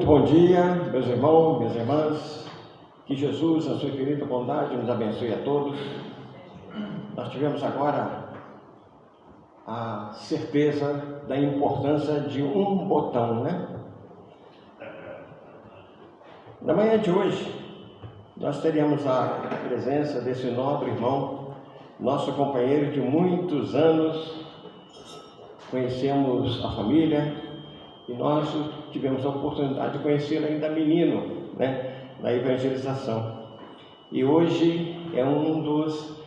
bom dia, meus irmãos, minhas irmãs. Que Jesus, na sua infinita bondade, nos abençoe a todos. Nós tivemos agora a certeza da importância de um botão, né? Na manhã de hoje, nós teríamos a presença desse nobre irmão, nosso companheiro de muitos anos. Conhecemos a família e nós tivemos a oportunidade de conhecê-lo ainda menino, né, na evangelização. E hoje é um dos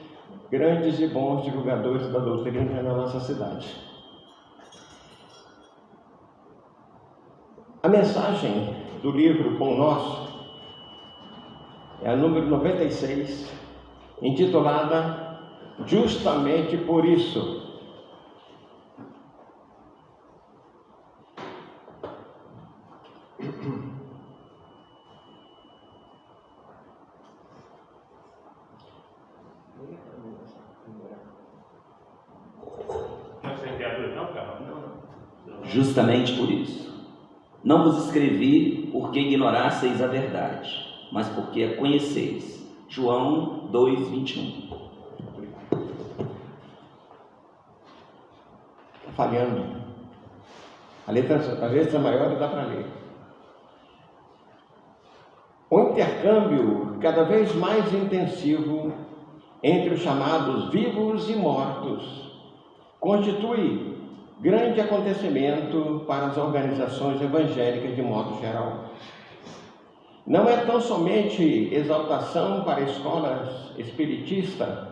grandes e bons divulgadores da doutrina na nossa cidade. A mensagem do livro Pão Nosso é a número 96, intitulada Justamente por Isso. Justamente por isso, não vos escrevi porque ignorasseis a verdade, mas porque a conheceis. João 2:21. Está falhando. A letra maior dá para ler. O intercâmbio cada vez mais intensivo entre os chamados vivos e mortos constitui grande acontecimento para as organizações evangélicas de modo geral. Não é tão somente exaltação para escolas espiritistas,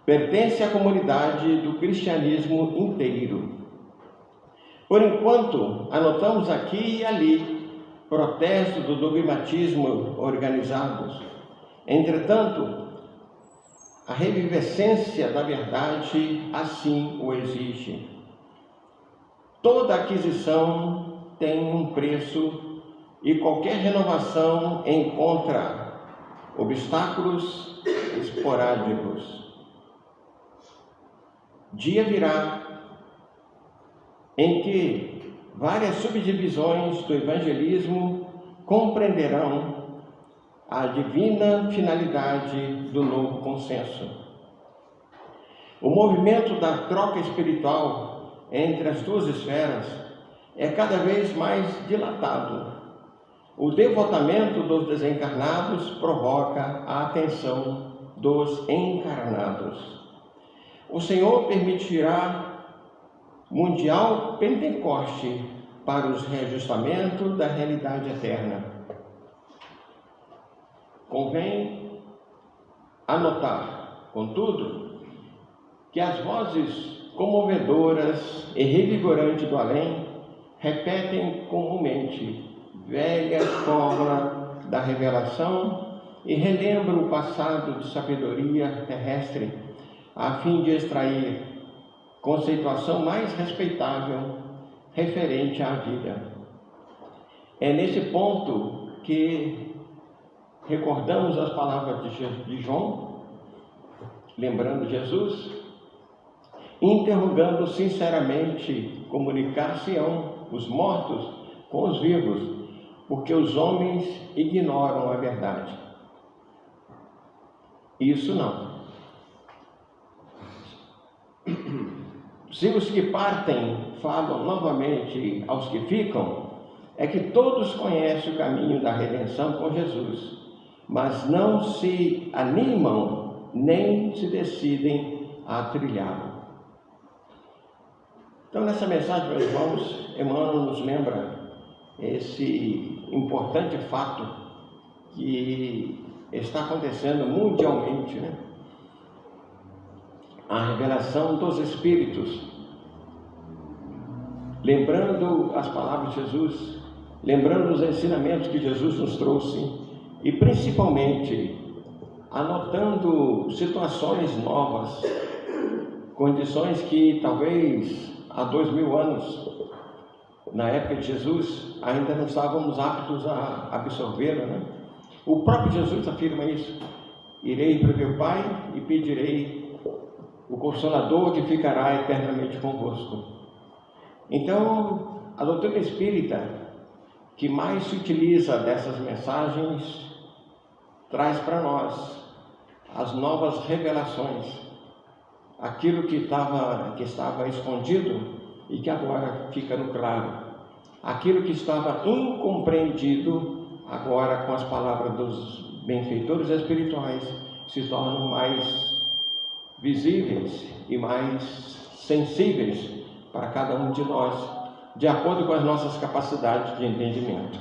pertence à comunidade do cristianismo inteiro. Por enquanto, anotamos aqui e ali protestos do dogmatismo organizados. Entretanto, a revivescência da verdade assim o exige. Toda aquisição tem um preço e qualquer renovação encontra obstáculos esporádicos. Dia virá em que várias subdivisões do evangelismo compreenderão a divina finalidade do novo consenso. O movimento da troca espiritual entre as duas esferas é cada vez mais dilatado. O devotamento dos desencarnados provoca a atenção dos encarnados. O Senhor permitirá mundial Pentecoste para os reajustamentos da realidade eterna. Convém anotar, contudo, que as vozes comovedoras e revigorantes do além repetem comumente velha fórmula da revelação e relembram o passado de sabedoria terrestre a fim de extrair conceituação mais respeitável referente à vida. É nesse ponto que recordamos as palavras de João, lembrando Jesus, interrogando sinceramente, comunicar-se-ão os mortos com os vivos, porque os homens ignoram a verdade. Isso não. Se os que partem falam novamente aos que ficam, é que todos conhecem o caminho da redenção com Jesus, mas não se animam nem se decidem a trilhá-lo. Então, nessa mensagem, meus irmãos, Emmanuel nos lembra esse importante fato que está acontecendo mundialmente, né? A revelação dos Espíritos, lembrando as palavras de Jesus, lembrando os ensinamentos que Jesus nos trouxe e principalmente anotando situações novas, condições que talvez há 2000 anos, na época de Jesus, ainda não estávamos aptos a absorvê-la, né? O próprio Jesus afirma isso: irei para meu Pai e pedirei o Consolador que ficará eternamente convosco. Então, a doutrina espírita que mais se utiliza dessas mensagens traz para nós as novas revelações, aquilo que estava escondido e que agora fica no claro, aquilo que estava incompreendido, agora com as palavras dos benfeitores espirituais, se tornam mais visíveis e mais sensíveis para cada um de nós, de acordo com as nossas capacidades de entendimento.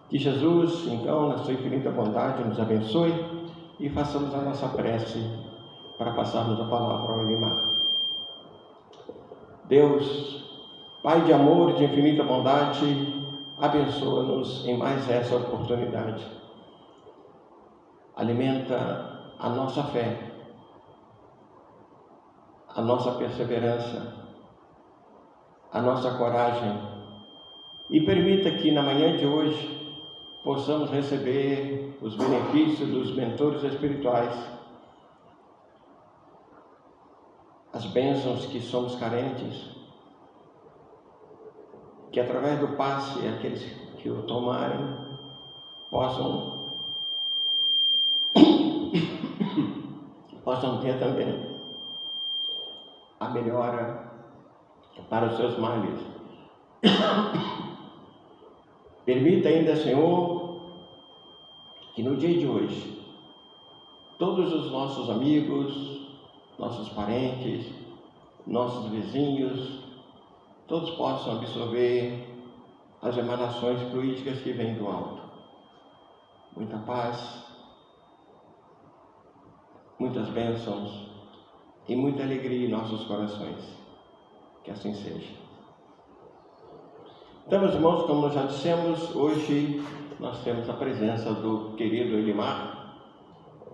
Que Jesus, então, na sua infinita bondade, nos abençoe e façamos a nossa prece para passarmos a palavra ao Elimar. Deus, Pai de amor e de infinita bondade, abençoa-nos em mais essa oportunidade. Alimenta a nossa fé, a nossa perseverança, a nossa coragem e permita que na manhã de hoje possamos receber os benefícios dos mentores espirituais, as bênçãos que somos carentes, que através do passe aqueles que o tomarem possam ter também a melhora para os seus males. Permita ainda, Senhor, que no dia de hoje todos os nossos amigos, nossos parentes, nossos vizinhos, todos possam absorver as emanações fluídicas que vêm do alto. Muita paz, muitas bênçãos e muita alegria em nossos corações. Que assim seja. Então, meus irmãos, como nós já dissemos, hoje nós temos a presença do querido Elimar,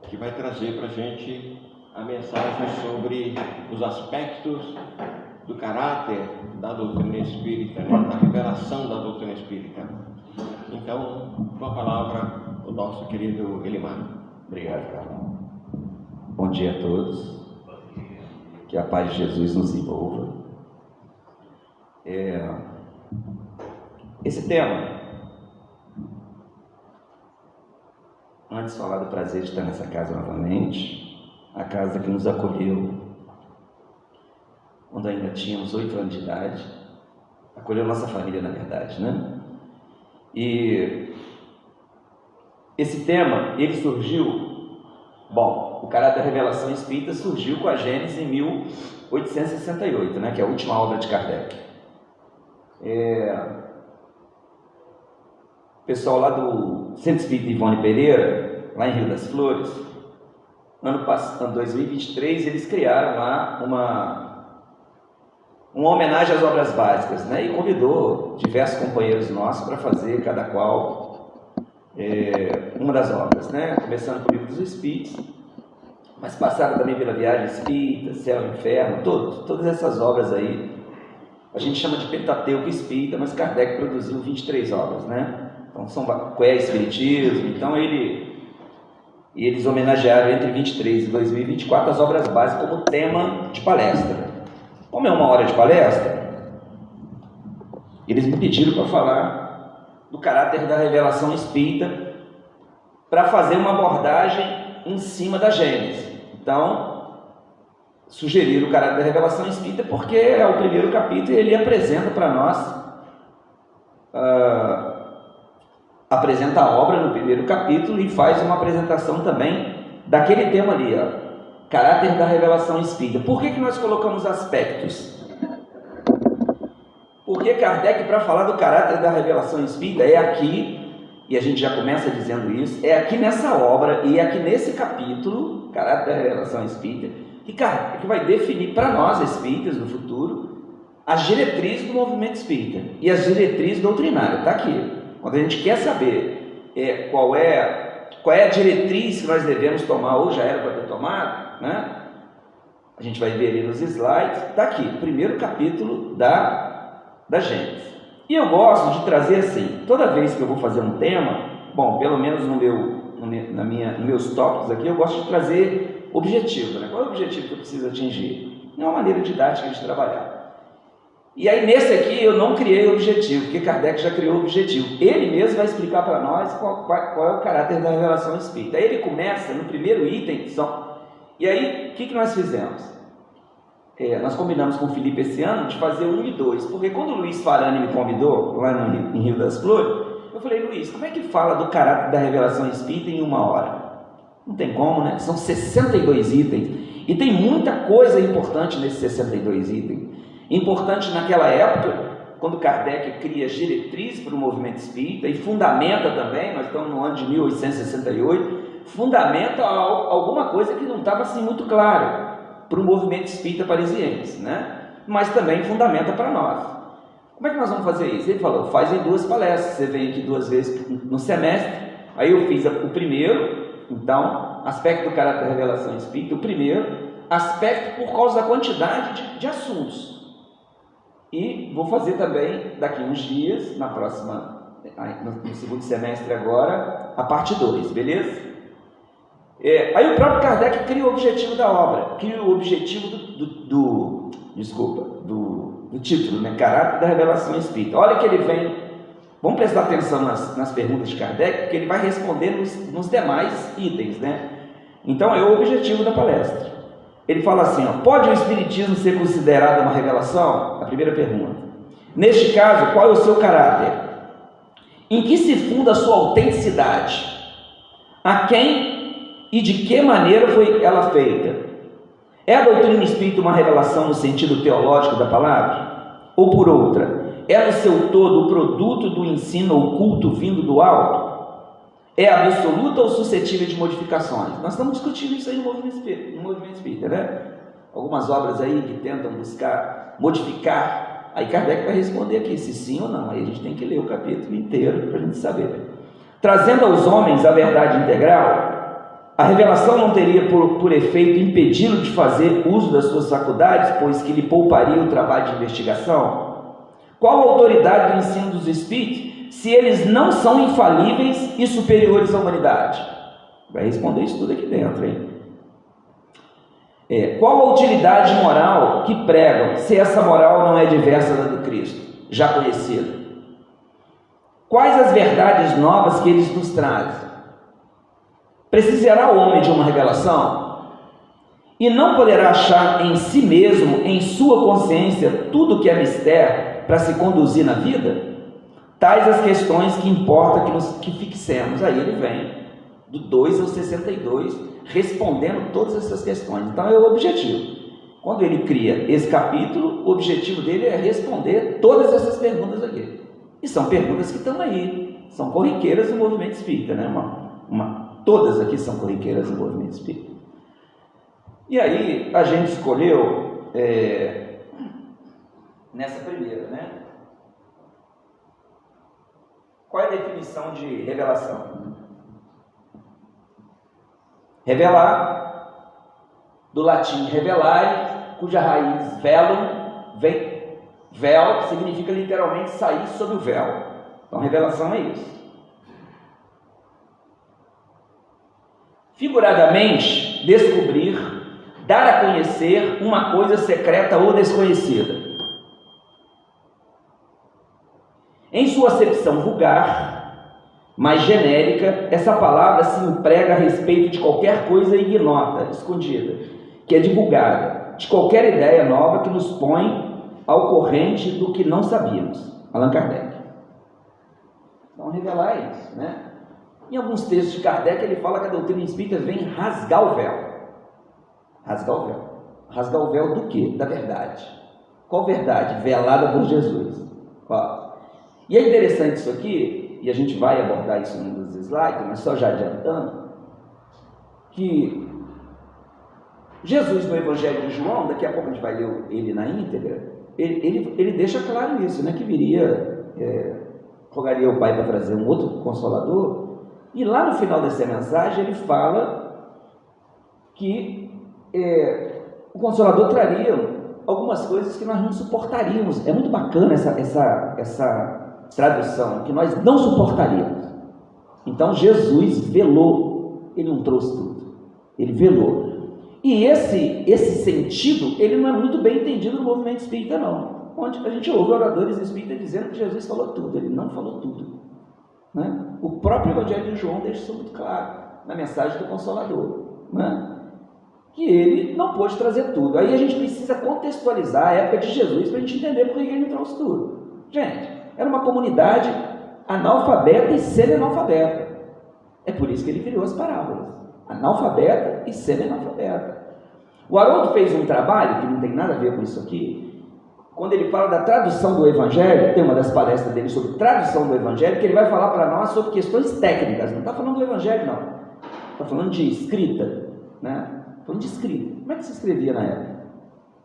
que vai trazer para a gente a mensagem sobre os aspectos do caráter da doutrina espírita, da revelação da doutrina espírita. Então, com a palavra, o nosso querido Elimar. Obrigado, Carlão. Bom dia a todos. Que a paz de Jesus nos envolva. Esse tema, antes de falar do prazer de estar nessa casa novamente, a casa que nos acolheu quando ainda tínhamos 8 anos de idade, acolheu nossa família, na verdade, né? E esse tema, ele surgiu, o caráter da revelação espírita surgiu com a Gênese em 1868, né? Que é a última obra de Kardec. O pessoal lá do Centro Espírita Ivone Pereira, lá em Rio das Flores, ano 2023, eles criaram lá uma homenagem às obras básicas, né? E convidou diversos companheiros nossos para fazer, cada qual, uma das obras, né? Começando com o Livro dos Espíritos, mas passaram também pela Viagem Espírita, Céu e Inferno, todas essas obras aí. A gente chama de Pentateuco Espírita, mas Kardec produziu 23 obras, né? Então são Espiritismo. Então eles homenagearam entre 23 e 2024 as obras básicas como tema de palestra. Como é 1 hora de palestra, eles me pediram para falar do caráter da revelação espírita, para fazer uma abordagem em cima da Gênese. Então, sugeriram o caráter da revelação espírita porque é o primeiro capítulo e ele apresenta para nós, apresenta a obra no primeiro capítulo e faz uma apresentação também daquele tema ali, caráter da revelação espírita. Por que nós colocamos aspectos? Porque Kardec, para falar do caráter da revelação espírita, é aqui, e a gente já começa dizendo isso, é aqui nessa obra e é aqui nesse capítulo, caráter da revelação espírita, que vai definir para nós espíritas no futuro as diretrizes do movimento espírita e as diretrizes doutrinárias. Está aqui. Quando a gente quer saber qual é a diretriz que nós devemos tomar, ou já era para ter tomado, né? A gente vai ver ali nos slides. Está aqui, primeiro capítulo da Gênese. E eu gosto de trazer assim, toda vez que eu vou fazer um tema, pelo menos nos meus tópicos aqui, eu gosto de trazer objetivo, né? Qual é o objetivo que eu preciso atingir? É uma maneira didática de trabalhar. E aí nesse aqui eu não criei o objetivo, porque Kardec já criou o objetivo. Ele mesmo vai explicar para nós qual é o caráter da revelação espírita. Aí ele começa no primeiro item, e aí o que nós fizemos? Nós combinamos com o Felipe esse ano de fazer 1 e 2, porque quando o Luiz Farani me convidou, lá em Rio das Flores, eu falei, Luiz, como é que fala do caráter da revelação espírita em 1 hora? Não tem como, né? São 62 itens, e tem muita coisa importante nesses 62 itens. Importante naquela época, quando Kardec cria diretrizes para o movimento espírita e fundamenta também, nós estamos no ano de 1868, fundamenta alguma coisa que não estava assim muito claro para o movimento espírita parisiense, né? Mas também fundamenta para nós. Como é que nós vamos fazer isso? Ele falou, faz em 2 palestras, você vem aqui 2 vezes no semestre. Aí eu fiz o primeiro, então, aspecto do caráter da revelação espírita, o primeiro, aspecto por causa da quantidade de assuntos. E vou fazer também, daqui uns dias, no segundo semestre agora, a parte 2, beleza? Aí o próprio Kardec cria o objetivo da obra, cria o objetivo do título, né? Caráter da revelação espírita. Olha que ele vem, vamos prestar atenção nas perguntas de Kardec, porque ele vai responder nos demais itens, né? Então é o objetivo da palestra. Ele fala assim, pode o Espiritismo ser considerado uma revelação? A primeira pergunta. Neste caso, qual é o seu caráter? Em que se funda a sua autenticidade? A quem e de que maneira foi ela feita? É a doutrina espírita uma revelação no sentido teológico da palavra? Ou por outra, é no seu todo o produto do ensino oculto vindo do alto? É absoluta ou suscetível de modificações? Nós estamos discutindo isso aí no movimento espírita, né? Algumas obras aí que tentam buscar modificar. Aí Kardec vai responder aqui se sim ou não. Aí a gente tem que ler o capítulo inteiro para a gente saber. Trazendo aos homens a verdade integral, a revelação não teria por efeito impedi-lo de fazer uso das suas faculdades, pois que lhe pouparia o trabalho de investigação? Qual a autoridade do ensino dos espíritos, se eles não são infalíveis e superiores à humanidade? Vai responder isso tudo aqui dentro, hein? Qual a utilidade moral que pregam, se essa moral não é diversa da do Cristo, já conhecida? Quais as verdades novas que eles nos trazem? Precisará o homem de uma revelação? E não poderá achar em si mesmo, em sua consciência, tudo que é mistério para se conduzir na vida? Tais as questões que importa que fixemos. Aí ele vem, do 2 ao 62, respondendo todas essas questões. Então é o objetivo. Quando ele cria esse capítulo, o objetivo dele é responder todas essas perguntas aqui. E são perguntas que estão aí, são corriqueiras do movimento espírita, né? Todas aqui são corriqueiras do movimento espírita. E aí a gente escolheu nessa primeira, né? Qual é a definição de revelação? Revelar, do latim revelare, cuja raiz velum, véu, significa literalmente sair sob o véu. Então revelação é isso. Figuradamente, descobrir, dar a conhecer uma coisa secreta ou desconhecida. Em sua acepção vulgar, mais genérica, essa palavra se emprega a respeito de qualquer coisa ignota, escondida, que é divulgada, de qualquer ideia nova que nos põe ao corrente do que não sabíamos. Allan Kardec. Então, revelar é isso, né? Em alguns textos de Kardec, ele fala que a doutrina espírita vem rasgar o véu. Rasgar o véu. Rasgar o véu do quê? Da verdade. Qual verdade? Velada por Jesus. Qual? E é interessante isso aqui, e a gente vai abordar isso num dos slides, mas só já adiantando, que Jesus no Evangelho de João, daqui a pouco a gente vai ler ele na íntegra, ele deixa claro isso, né, que rogaria ao Pai para trazer um outro Consolador, e lá no final dessa mensagem ele fala que o Consolador traria algumas coisas que nós não suportaríamos. É muito bacana essa tradução, que nós não suportaríamos. Então Jesus velou, ele não trouxe tudo, ele velou. E esse sentido, ele não é muito bem entendido no movimento espírita, não. onde a gente ouve oradores espíritas dizendo que Jesus falou tudo. Ele não falou tudo, né? O próprio Evangelho de João deixa isso muito claro, na mensagem do Consolador, né? Que ele não pôde trazer tudo. Aí a gente precisa contextualizar a época de Jesus para a gente entender por que ele não trouxe tudo. Gente, era uma comunidade analfabeta e semi-analfabeta. É por isso que ele criou as parábolas. Analfabeta e semi-analfabeta. O Haroldo fez um trabalho que não tem nada a ver com isso aqui. Quando ele fala da tradução do Evangelho, tem uma das palestras dele sobre tradução do Evangelho, que ele vai falar para nós sobre questões técnicas. Não está falando do Evangelho, não. Está falando de escrita, né? Falando de escrita. Como é que se escrevia na época?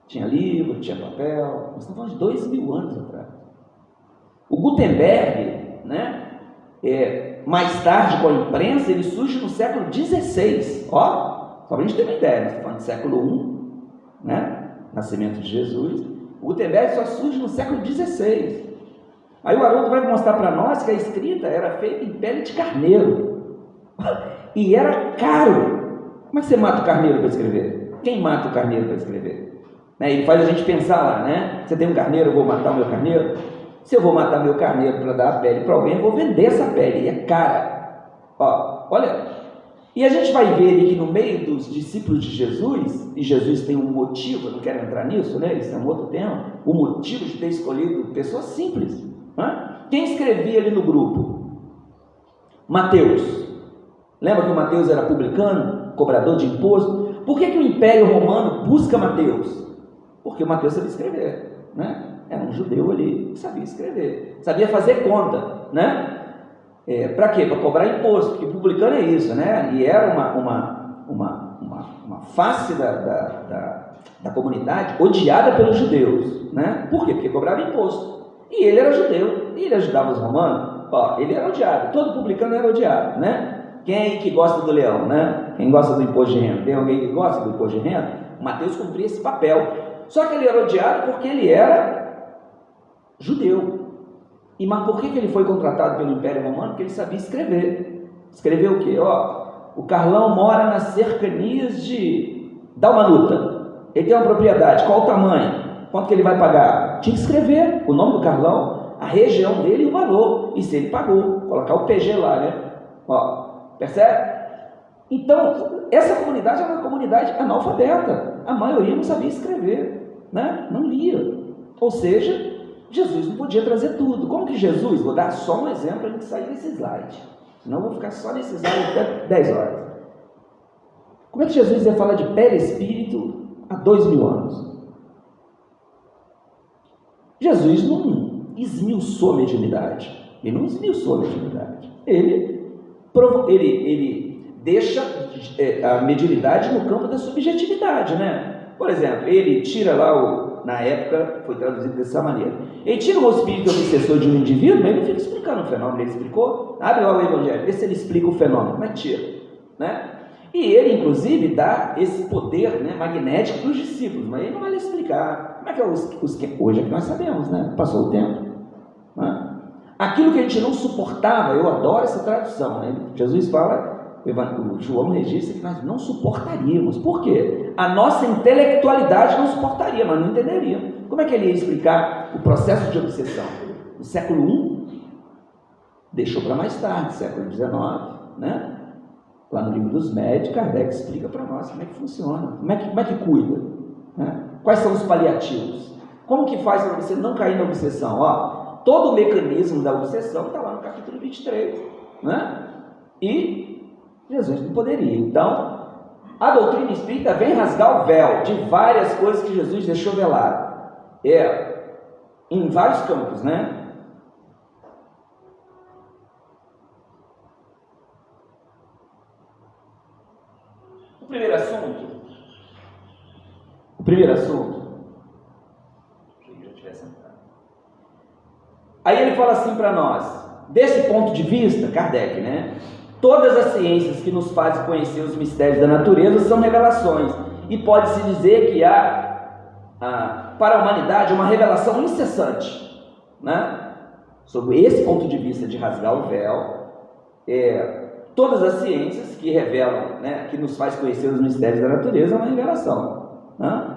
Tinha livro, tinha papel. Nós estamos falando de 2000 anos atrás. O Gutenberg, né? Mais tarde, com a imprensa, ele surge no século XVI. Ó, só para a gente ter uma ideia, nós estamos falando do século I, né? Nascimento de Jesus. O Gutenberg só surge no século XVI. Aí o Haroldo vai mostrar para nós que a escrita era feita em pele de carneiro. E era caro. Como é que você mata o carneiro para escrever? Quem mata o carneiro para escrever? Né? Ele faz a gente pensar lá, né? Você tem um carneiro, eu vou matar o meu carneiro? Se eu vou matar meu carneiro para dar a pele para alguém, eu vou vender essa pele, e é cara. Ó, olha, e a gente vai ver ali que no meio dos discípulos de Jesus, e Jesus tem um motivo, eu não quero entrar nisso, né? Isso é um outro tema, o motivo de ter escolhido pessoas simples. Né? Quem escrevia ali no grupo? Mateus. Lembra que o Mateus era publicano, cobrador de imposto? Por que o Império Romano busca Mateus? Porque o Mateus sabia escrever, né? Era um judeu ali que sabia escrever, sabia fazer conta, né? Para quê? Para cobrar imposto, porque publicano é isso, né? E era uma face da comunidade odiada pelos judeus, né? Por quê? Porque cobrava imposto. E ele era judeu, e ele ajudava os romanos. Ó, ele era odiado, todo publicano era odiado, né? Quem aí que gosta do leão, né? Quem gosta do imposto de renda? Tem alguém que gosta do imposto de renda? Mateus cumpria esse papel. Só que ele era odiado porque ele era judeu. Mas por que ele foi contratado pelo Império Romano? Porque ele sabia escrever. Escrever o quê? Ó, o Carlão mora nas cercanias de Dalmanuta. Ele tem uma propriedade. Qual o tamanho? Quanto que ele vai pagar? Tinha que escrever o nome do Carlão, a região dele e o valor. E se ele pagou. Colocar o PG lá, né? Ó. Percebe? Então, essa comunidade é uma comunidade analfabeta. A maioria não sabia escrever, né? Não lia. Ou seja, Jesus não podia trazer tudo. Como que Jesus? Vou dar só um exemplo para a gente sair desse slide. Senão eu vou ficar só nesse slide até 10 horas. Como é que Jesus ia falar de perispírito há 2000 anos? Jesus não esmiuçou a mediunidade. Ele não esmiuçou a mediunidade. Ele deixa a mediunidade no campo da subjetividade, né? Por exemplo, ele tira lá, na época foi traduzido dessa maneira, ele tira o espírito obsessor de um indivíduo, mas ele não fica explicando o fenômeno, ele explicou, abre lá o Evangelho, vê se ele explica o fenômeno, mas tira, né? E ele, inclusive, dá esse poder, né, magnético para os discípulos, mas ele não vai lhe explicar. Como é que é hoje é que nós sabemos, né? Passou o tempo, né? Aquilo que a gente não suportava, eu adoro essa tradução, né? Jesus fala, o João registra que nós não suportaríamos. Por quê? A nossa intelectualidade não suportaria, mas não entenderia. Como é que ele ia explicar o processo de obsessão? No século I, deixou para mais tarde, século XIX, né? Lá no livro dos médios, Kardec explica para nós como é que funciona, como é que cuida, né? Quais são os paliativos, como que faz para você não cair na obsessão? Ó, todo o mecanismo da obsessão está lá no capítulo 23, né? E Jesus não poderia. Então, a doutrina espírita vem rasgar o véu de várias coisas que Jesus deixou velado. Em vários campos, né? O primeiro assunto. Aí ele fala assim para nós, desse ponto de vista, Kardec, né? Todas as ciências que nos fazem conhecer os mistérios da natureza são revelações, e pode-se dizer que há para a humanidade uma revelação incessante, né? Sob esse ponto de vista de rasgar o véu, todas as ciências que revelam, né, que nos faz conhecer os mistérios da natureza é uma revelação, né?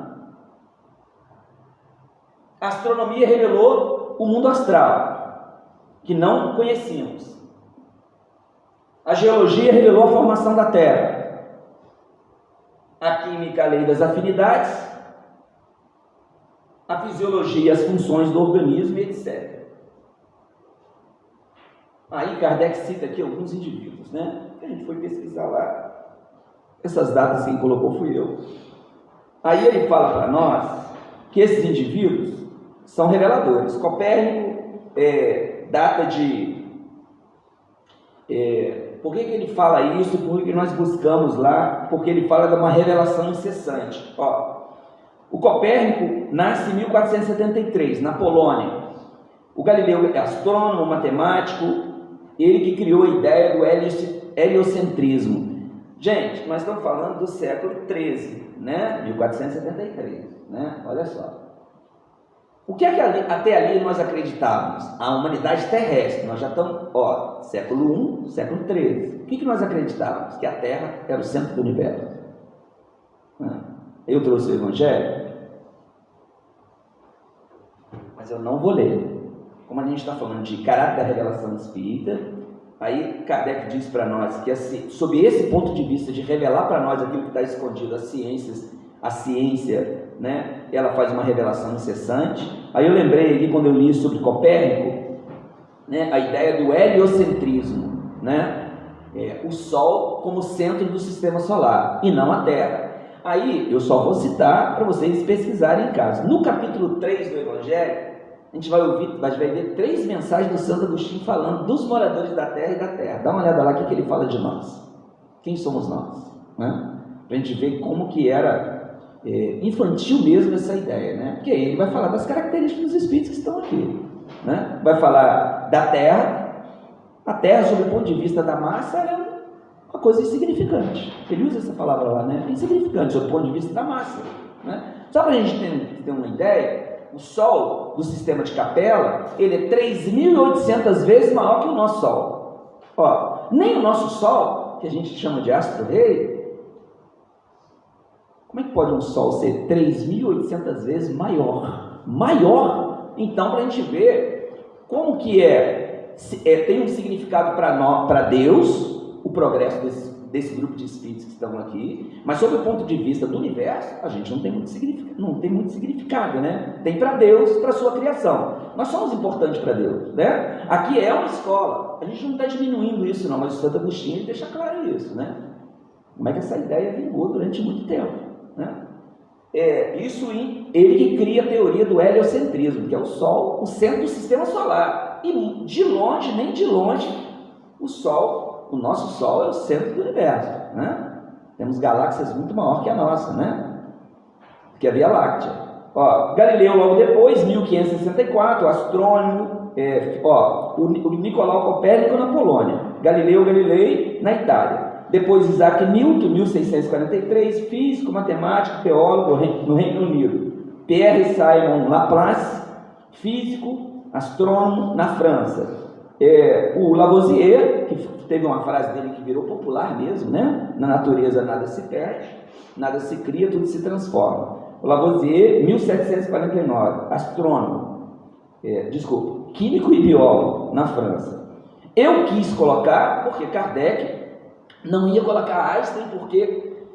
A astronomia revelou o mundo astral, que não conhecíamos. A geologia revelou a formação da Terra. A química, a lei das afinidades. A fisiologia, as funções do organismo, etc. Aí Kardec cita aqui alguns indivíduos, né? A gente foi pesquisar lá. Essas datas quem colocou fui eu. Aí ele fala para nós que esses indivíduos são reveladores. Copérnico data de... por que ele fala isso? Porque nós buscamos lá, porque ele fala de uma revelação incessante. Ó, o Copérnico nasce em 1473, na Polônia. O Galileu é astrônomo, matemático, ele que criou a ideia do heliocentrismo. Gente, nós estamos falando do século XIII, né? 1473, né? Olha só. O que é que até ali nós acreditávamos? A humanidade terrestre. Nós já estamos, século I, século XIII. O que nós acreditávamos? Que a Terra era o centro do universo. Eu trouxe o Evangelho, mas eu não vou ler. Como a gente está falando de caráter da revelação espírita, aí Kardec diz para nós que, sob esse ponto de vista de revelar para nós aquilo que está escondido, a ciência, né, ela faz uma revelação incessante. Aí eu lembrei aqui, quando eu li sobre Copérnico, né, a ideia do heliocentrismo, né, o Sol como centro do sistema solar e não a Terra. Aí eu só vou citar para vocês pesquisarem em casa. No capítulo 3 do Evangelho, a gente vai ver 3 mensagens do Santo Agostinho falando dos moradores da Terra e da Terra. Dá uma olhada lá o que ele fala de nós. Quem somos nós? Né? Para a gente ver como que era infantil mesmo essa ideia, né? Porque ele vai falar das características dos espíritos que estão aqui, né? Vai falar da Terra. A Terra, sob o ponto de vista da massa, é uma coisa insignificante. Ele usa essa palavra lá, né? Insignificante, sob o ponto de vista da massa, né? Só para a gente ter uma ideia, o Sol do sistema de Capela, ele é 3.800 vezes maior que o nosso Sol. Nem o nosso Sol, que a gente chama de astro-rei, como é que pode um Sol ser 3.800 vezes maior? Maior? Então, para a gente ver como que tem um significado para Deus, o progresso desse grupo de espíritos que estão aqui, mas sob o ponto de vista do universo, a gente não tem muito significado, né? Tem para Deus, para a sua criação. Nós somos importantes para Deus, né? Aqui é uma escola, a gente não está diminuindo isso não, mas o Santo Agostinho deixa claro isso, né? Como é que essa ideia vingou durante muito tempo, né? Ele que cria a teoria do heliocentrismo, que é o Sol, o centro do sistema solar, e de longe, nem de longe, o nosso Sol é o centro do universo, né? Temos galáxias muito maiores que a nossa, né? Que é a Via Láctea. Galileu logo depois, 1564, astrônomo, o Nicolau Copérnico na Polônia, Galileu Galilei na Itália. Depois Isaac Newton, 1643, físico, matemático, teólogo no Reino Unido. Pierre Simon Laplace, físico, astrônomo na França. O Lavoisier, que teve uma frase dele que virou popular mesmo, né? Na natureza nada se perde, nada se cria, tudo se transforma. O Lavoisier, 1749, astrônomo, químico e biólogo na França. Eu quis colocar, porque Kardec não ia colocar Einstein, porque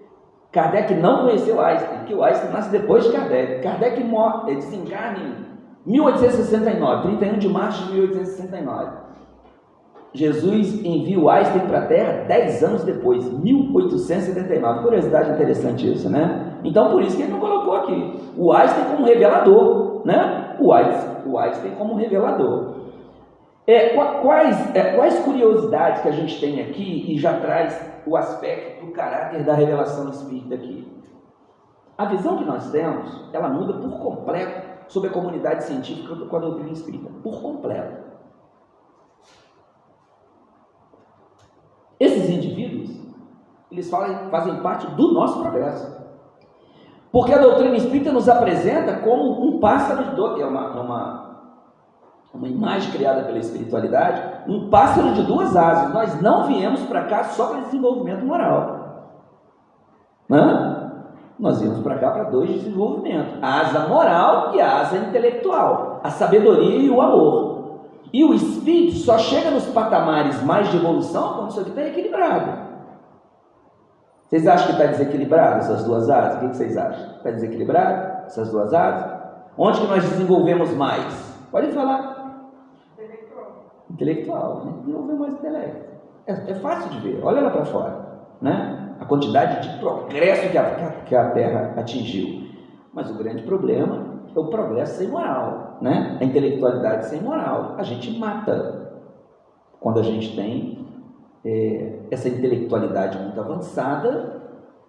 Kardec não conheceu Einstein, que o Einstein nasce depois de Kardec. Kardec desencarna em 1869, 31 de março de 1869. Jesus envia o Einstein para a Terra 10 anos depois, 1879. Curiosidade interessante isso, né? Então, por isso que ele não colocou aqui o Einstein como revelador, né? O Einstein como revelador. Quais curiosidades que a gente tem aqui e já traz o aspecto do caráter da revelação espírita aqui? A visão que nós temos, ela muda por completo sobre a comunidade científica com a doutrina espírita, por completo. Esses indivíduos, eles fazem parte do nosso progresso. Porque a doutrina espírita nos apresenta como um pássaro de duas, que é uma imagem criada pela espiritualidade, um pássaro de duas asas. Nós não viemos para cá só para desenvolvimento moral. nós viemos para cá para dois desenvolvimentos: a asa moral e a asa intelectual, a sabedoria e o amor. E o espírito só chega nos patamares mais de evolução quando isso aqui está equilibrado. Vocês acham que está desequilibrado essas duas asas? O que vocês acham? Está desequilibrado essas duas asas? Onde que nós desenvolvemos mais? Pode falar. Intelectual. Desenvolver mais intelecto. É fácil de ver. Olha lá para fora, né? A quantidade de progresso que a Terra atingiu. Mas o grande problema é o progresso sem moral, né? A intelectualidade sem moral. A gente mata quando a gente tem essa intelectualidade muito avançada,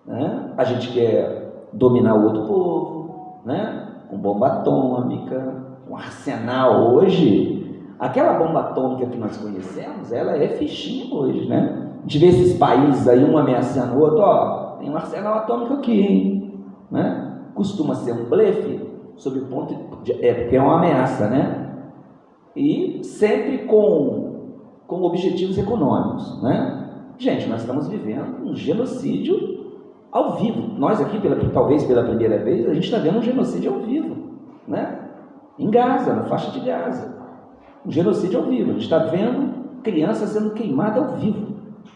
né? A gente quer dominar o outro povo, né? Com bomba atômica, com arsenal. Hoje, aquela bomba atômica que nós conhecemos, ela é fichinha hoje, né? A gente vê esses países aí, um ameaçando o outro, ó, tem um arsenal atômico aqui, hein? Né? Costuma ser um blefe, sob o ponto porque é uma ameaça, né? E sempre com objetivos econômicos, né? Gente, nós estamos vivendo um genocídio ao vivo. Nós aqui, talvez pela primeira vez, a gente está vendo um genocídio ao vivo, né? Em Gaza, na faixa de Gaza. Um genocídio ao vivo. A gente está vendo crianças sendo queimadas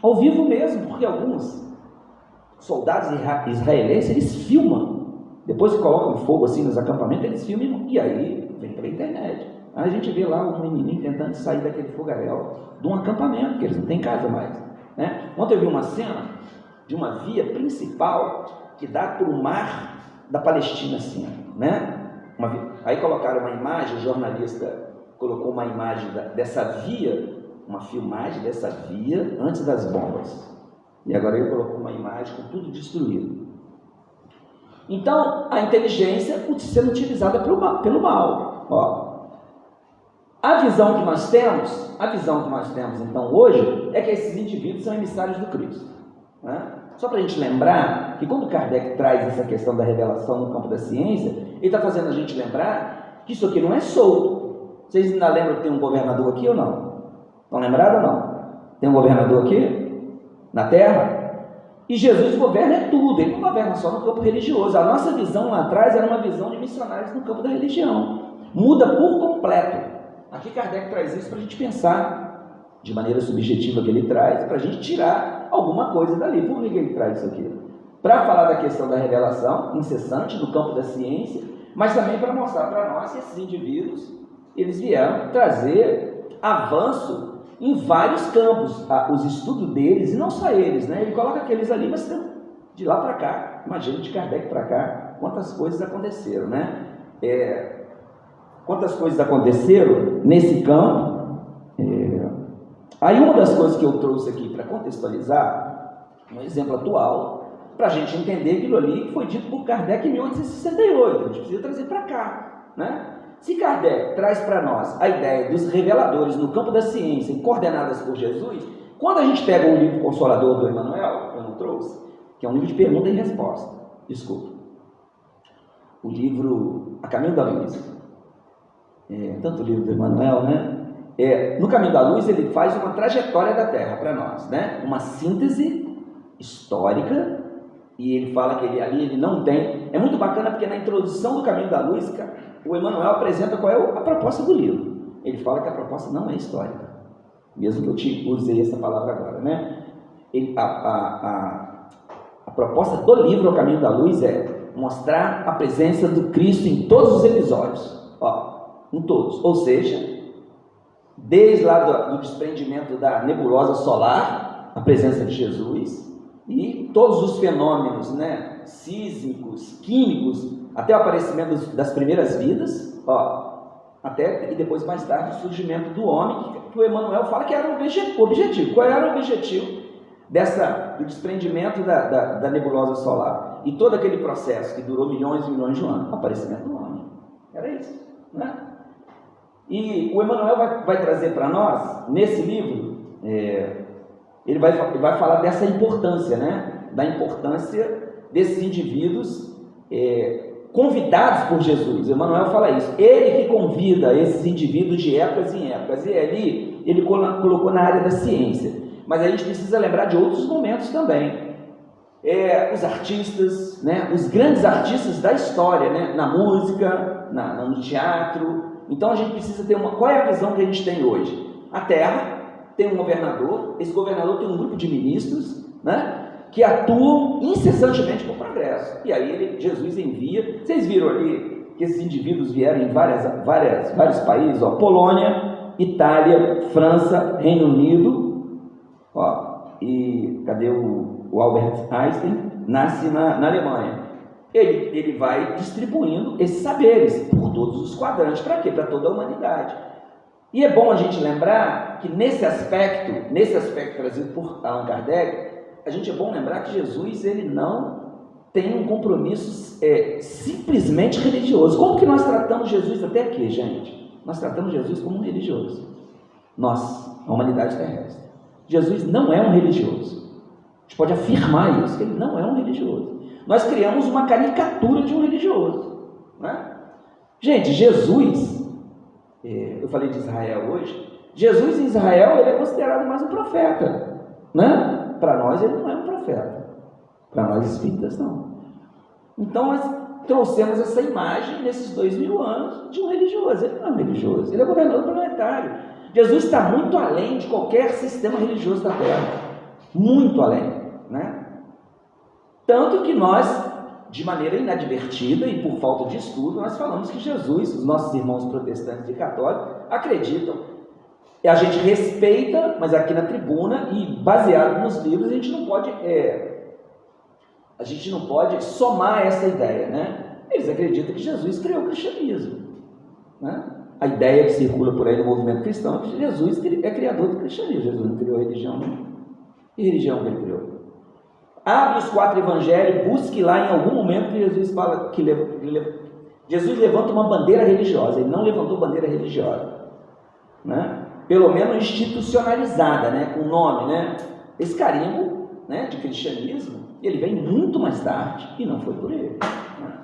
ao vivo mesmo, porque alguns soldados israelenses, eles filmam. Depois que colocam fogo assim nos acampamentos, eles filmam e aí vem pela internet. Aí a gente vê lá um menininho tentando sair daquele fogaréu de um acampamento, porque eles não têm casa mais, né? Ontem eu vi uma cena de uma via principal que dá para o mar da Palestina, assim, né? Aí colocaram uma imagem, o jornalista colocou uma imagem dessa via, uma filmagem dessa via antes das bombas. E agora ele colocou uma imagem com tudo destruído. Então, a inteligência sendo utilizada pelo mal. Ó. A visão que nós temos então hoje é que esses indivíduos são emissários do Cristo, né? Só para a gente lembrar que quando Kardec traz essa questão da revelação no campo da ciência, ele está fazendo a gente lembrar que isso aqui não é solto. Vocês ainda lembram que tem um governador aqui ou não? Estão lembrados ou não? Tem um governador aqui na Terra? E Jesus governa tudo, ele não governa só no campo religioso. A nossa visão lá atrás era uma visão de missionários no campo da religião. Muda por completo. Aqui Kardec traz isso para a gente pensar de maneira subjetiva que ele traz, para a gente tirar alguma coisa dali. Por que ele traz isso aqui? Para falar da questão da revelação incessante no campo da ciência, mas também para mostrar para nós que esses indivíduos, eles vieram trazer avanço em vários campos, os estudos deles, e não só eles, né? Ele coloca aqueles ali, mas de lá para cá, imagina de Kardec para cá, quantas coisas aconteceram, né? Quantas coisas aconteceram nesse campo. Aí uma das coisas que eu trouxe aqui para contextualizar, um exemplo atual, para a gente entender aquilo ali que foi dito por Kardec em 1868, a gente precisa trazer para cá, né? Se Kardec traz para nós a ideia dos reveladores no campo da ciência, coordenadas por Jesus, quando a gente pega o livro Consolador do Emmanuel, eu não trouxe, que é um livro de pergunta e resposta, desculpa, o livro A Caminho da Luz, tanto o livro do Emmanuel, né? No Caminho da Luz ele faz uma trajetória da Terra para nós, né? Uma síntese histórica, e ele fala que ele não tem, é muito bacana porque na introdução do Caminho da Luz, o Emmanuel apresenta qual é a proposta do livro. Ele fala que a proposta não é histórica, mesmo que eu usei essa palavra agora, né? A proposta do livro O Caminho da Luz é mostrar a presença do Cristo em todos os episódios, em todos, ou seja, desde lá do desprendimento da nebulosa solar, a presença de Jesus, e todos os fenômenos, né, sísmicos, químicos, até o aparecimento das primeiras vidas, e depois mais tarde o surgimento do homem, que o Emmanuel fala que era o objetivo. Qual era o objetivo do desprendimento da nebulosa solar? E todo aquele processo que durou milhões e milhões de anos, o aparecimento do homem. Era isso, né? E o Emmanuel vai trazer para nós, nesse livro, ele vai falar dessa importância, né? Da importância desses indivíduos convidados por Jesus. Emmanuel fala isso. Ele que convida esses indivíduos de épocas em épocas. E ali ele colocou na área da ciência. Mas a gente precisa lembrar de outros momentos também. os artistas, né? Os grandes artistas da história, né? Na música, no teatro. Então a gente precisa ter qual é a visão que a gente tem hoje? A Terra tem um governador, esse governador tem um grupo de ministros, né? Que atuam incessantemente para o progresso. E aí Jesus envia. Vocês viram ali que esses indivíduos vieram em vários países, ó, Polônia, Itália, França, Reino Unido, ó, e cadê o Albert Einstein? Nasce na Alemanha. Ele vai distribuindo esses saberes por todos os quadrantes. Para quê? Para toda a humanidade. E é bom a gente lembrar que nesse aspecto trazido por Allan Kardec, é bom lembrar que Jesus ele não tem um compromisso simplesmente religioso. Como que nós tratamos Jesus até aqui, gente? Nós tratamos Jesus como um religioso. Nós, a humanidade terrestre. Jesus não é um religioso. A gente pode afirmar isso, que ele não é um religioso. Nós criamos uma caricatura de um religioso, né? Gente, Jesus, eu falei de Israel hoje, Jesus em Israel ele é considerado mais um profeta, né? Para nós ele não é um profeta, para nós espíritas não. Então nós trouxemos essa imagem nesses 2000 anos de um religioso. Ele não é um religioso, ele é governador planetário. Jesus está muito além de qualquer sistema religioso da Terra, muito além, né? Tanto que nós, de maneira inadvertida e por falta de estudo, nós falamos que Jesus, os nossos irmãos protestantes e católicos, acreditam. A gente respeita, mas aqui na tribuna e baseado nos livros, a gente não pode somar essa ideia, né? Eles acreditam que Jesus criou o cristianismo, né? A ideia que circula por aí no movimento cristão é que Jesus é criador do cristianismo. Jesus não criou religião, não. Que religião que ele criou? Abre os 4 evangelhos, busque lá em algum momento que Jesus fala que Jesus levanta uma bandeira religiosa. Ele não levantou bandeira religiosa, né? Pelo menos institucionalizada, né? Com nome, né? Esse carimbo, né, de cristianismo, ele vem muito mais tarde e não foi por ele, né?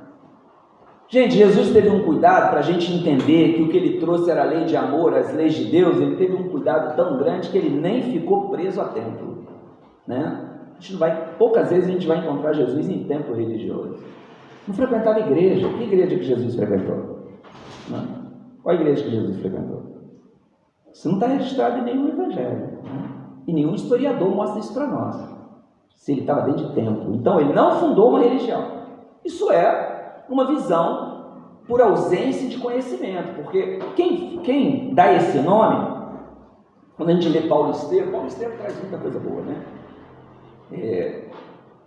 Gente, Jesus teve um cuidado para a gente entender que o que ele trouxe era a lei de amor, as leis de Deus. Ele teve um cuidado tão grande que ele nem ficou preso a templo, né? Poucas vezes a gente vai encontrar Jesus em templo religioso. Não frequentava igreja. Que igreja que Jesus frequentou? Não. Qual a igreja que Jesus frequentou? Isso não está registrado em nenhum evangelho, né? E nenhum historiador mostra isso para nós, se ele estava dentro de templo. Então ele não fundou uma religião. Isso é uma visão por ausência de conhecimento, porque quem dá esse nome, quando a gente lê Paulo Estevam traz muita coisa boa, né?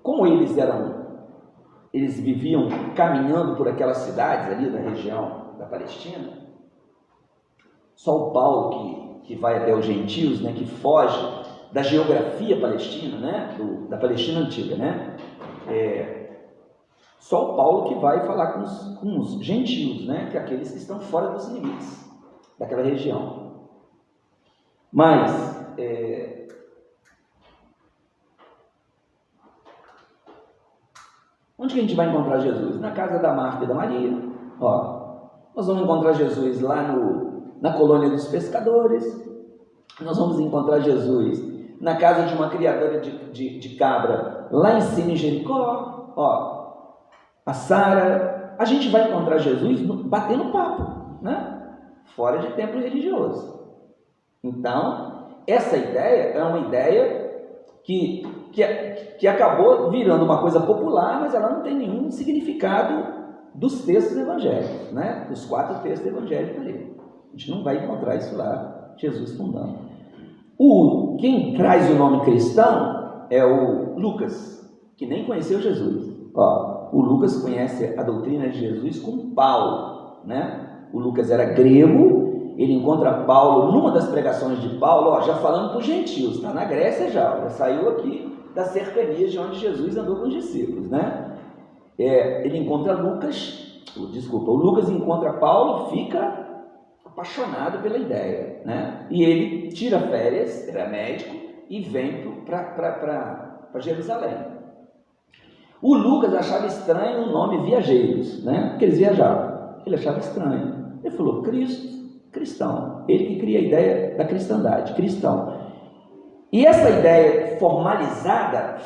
Como eles viviam caminhando por aquelas cidades ali da região da Palestina, só o Paulo que vai até os gentios, né, que foge da geografia palestina, né, da Palestina antiga, né? Só o Paulo que vai falar com os gentios, né, que é aqueles que estão fora dos limites daquela região. Mas onde que a gente vai encontrar Jesus? Na casa da Marta e da Maria. Ó, nós vamos encontrar Jesus lá na colônia dos pescadores. Nós vamos encontrar Jesus na casa de uma criadora de cabra lá em cima em Jericó. Ó, a Sara. A gente vai encontrar Jesus batendo papo, né? Fora de templo religioso. Então, essa ideia é uma ideia que acabou virando uma coisa popular, mas ela não tem nenhum significado dos textos evangélicos, né? Dos 4 textos evangélicos ali. A gente não vai encontrar isso lá, Jesus fundando. Quem traz o nome cristão é o Lucas, que nem conheceu Jesus. Ó, o Lucas conhece a doutrina de Jesus com Paulo, né? O Lucas era grego, ele encontra Paulo numa das pregações de Paulo, ó, já falando para os gentios, está na Grécia já saiu aqui das cercanias de onde Jesus andou com os discípulos, né? Ele encontra o Lucas encontra Paulo, fica apaixonado pela ideia, né? E ele tira férias, era médico, e vem para Jerusalém. O Lucas achava estranho o nome viajeiros, né? Porque eles viajavam, ele achava estranho. Ele falou, cristão, ele que cria a ideia da cristandade, cristão. E essa ideia formalizada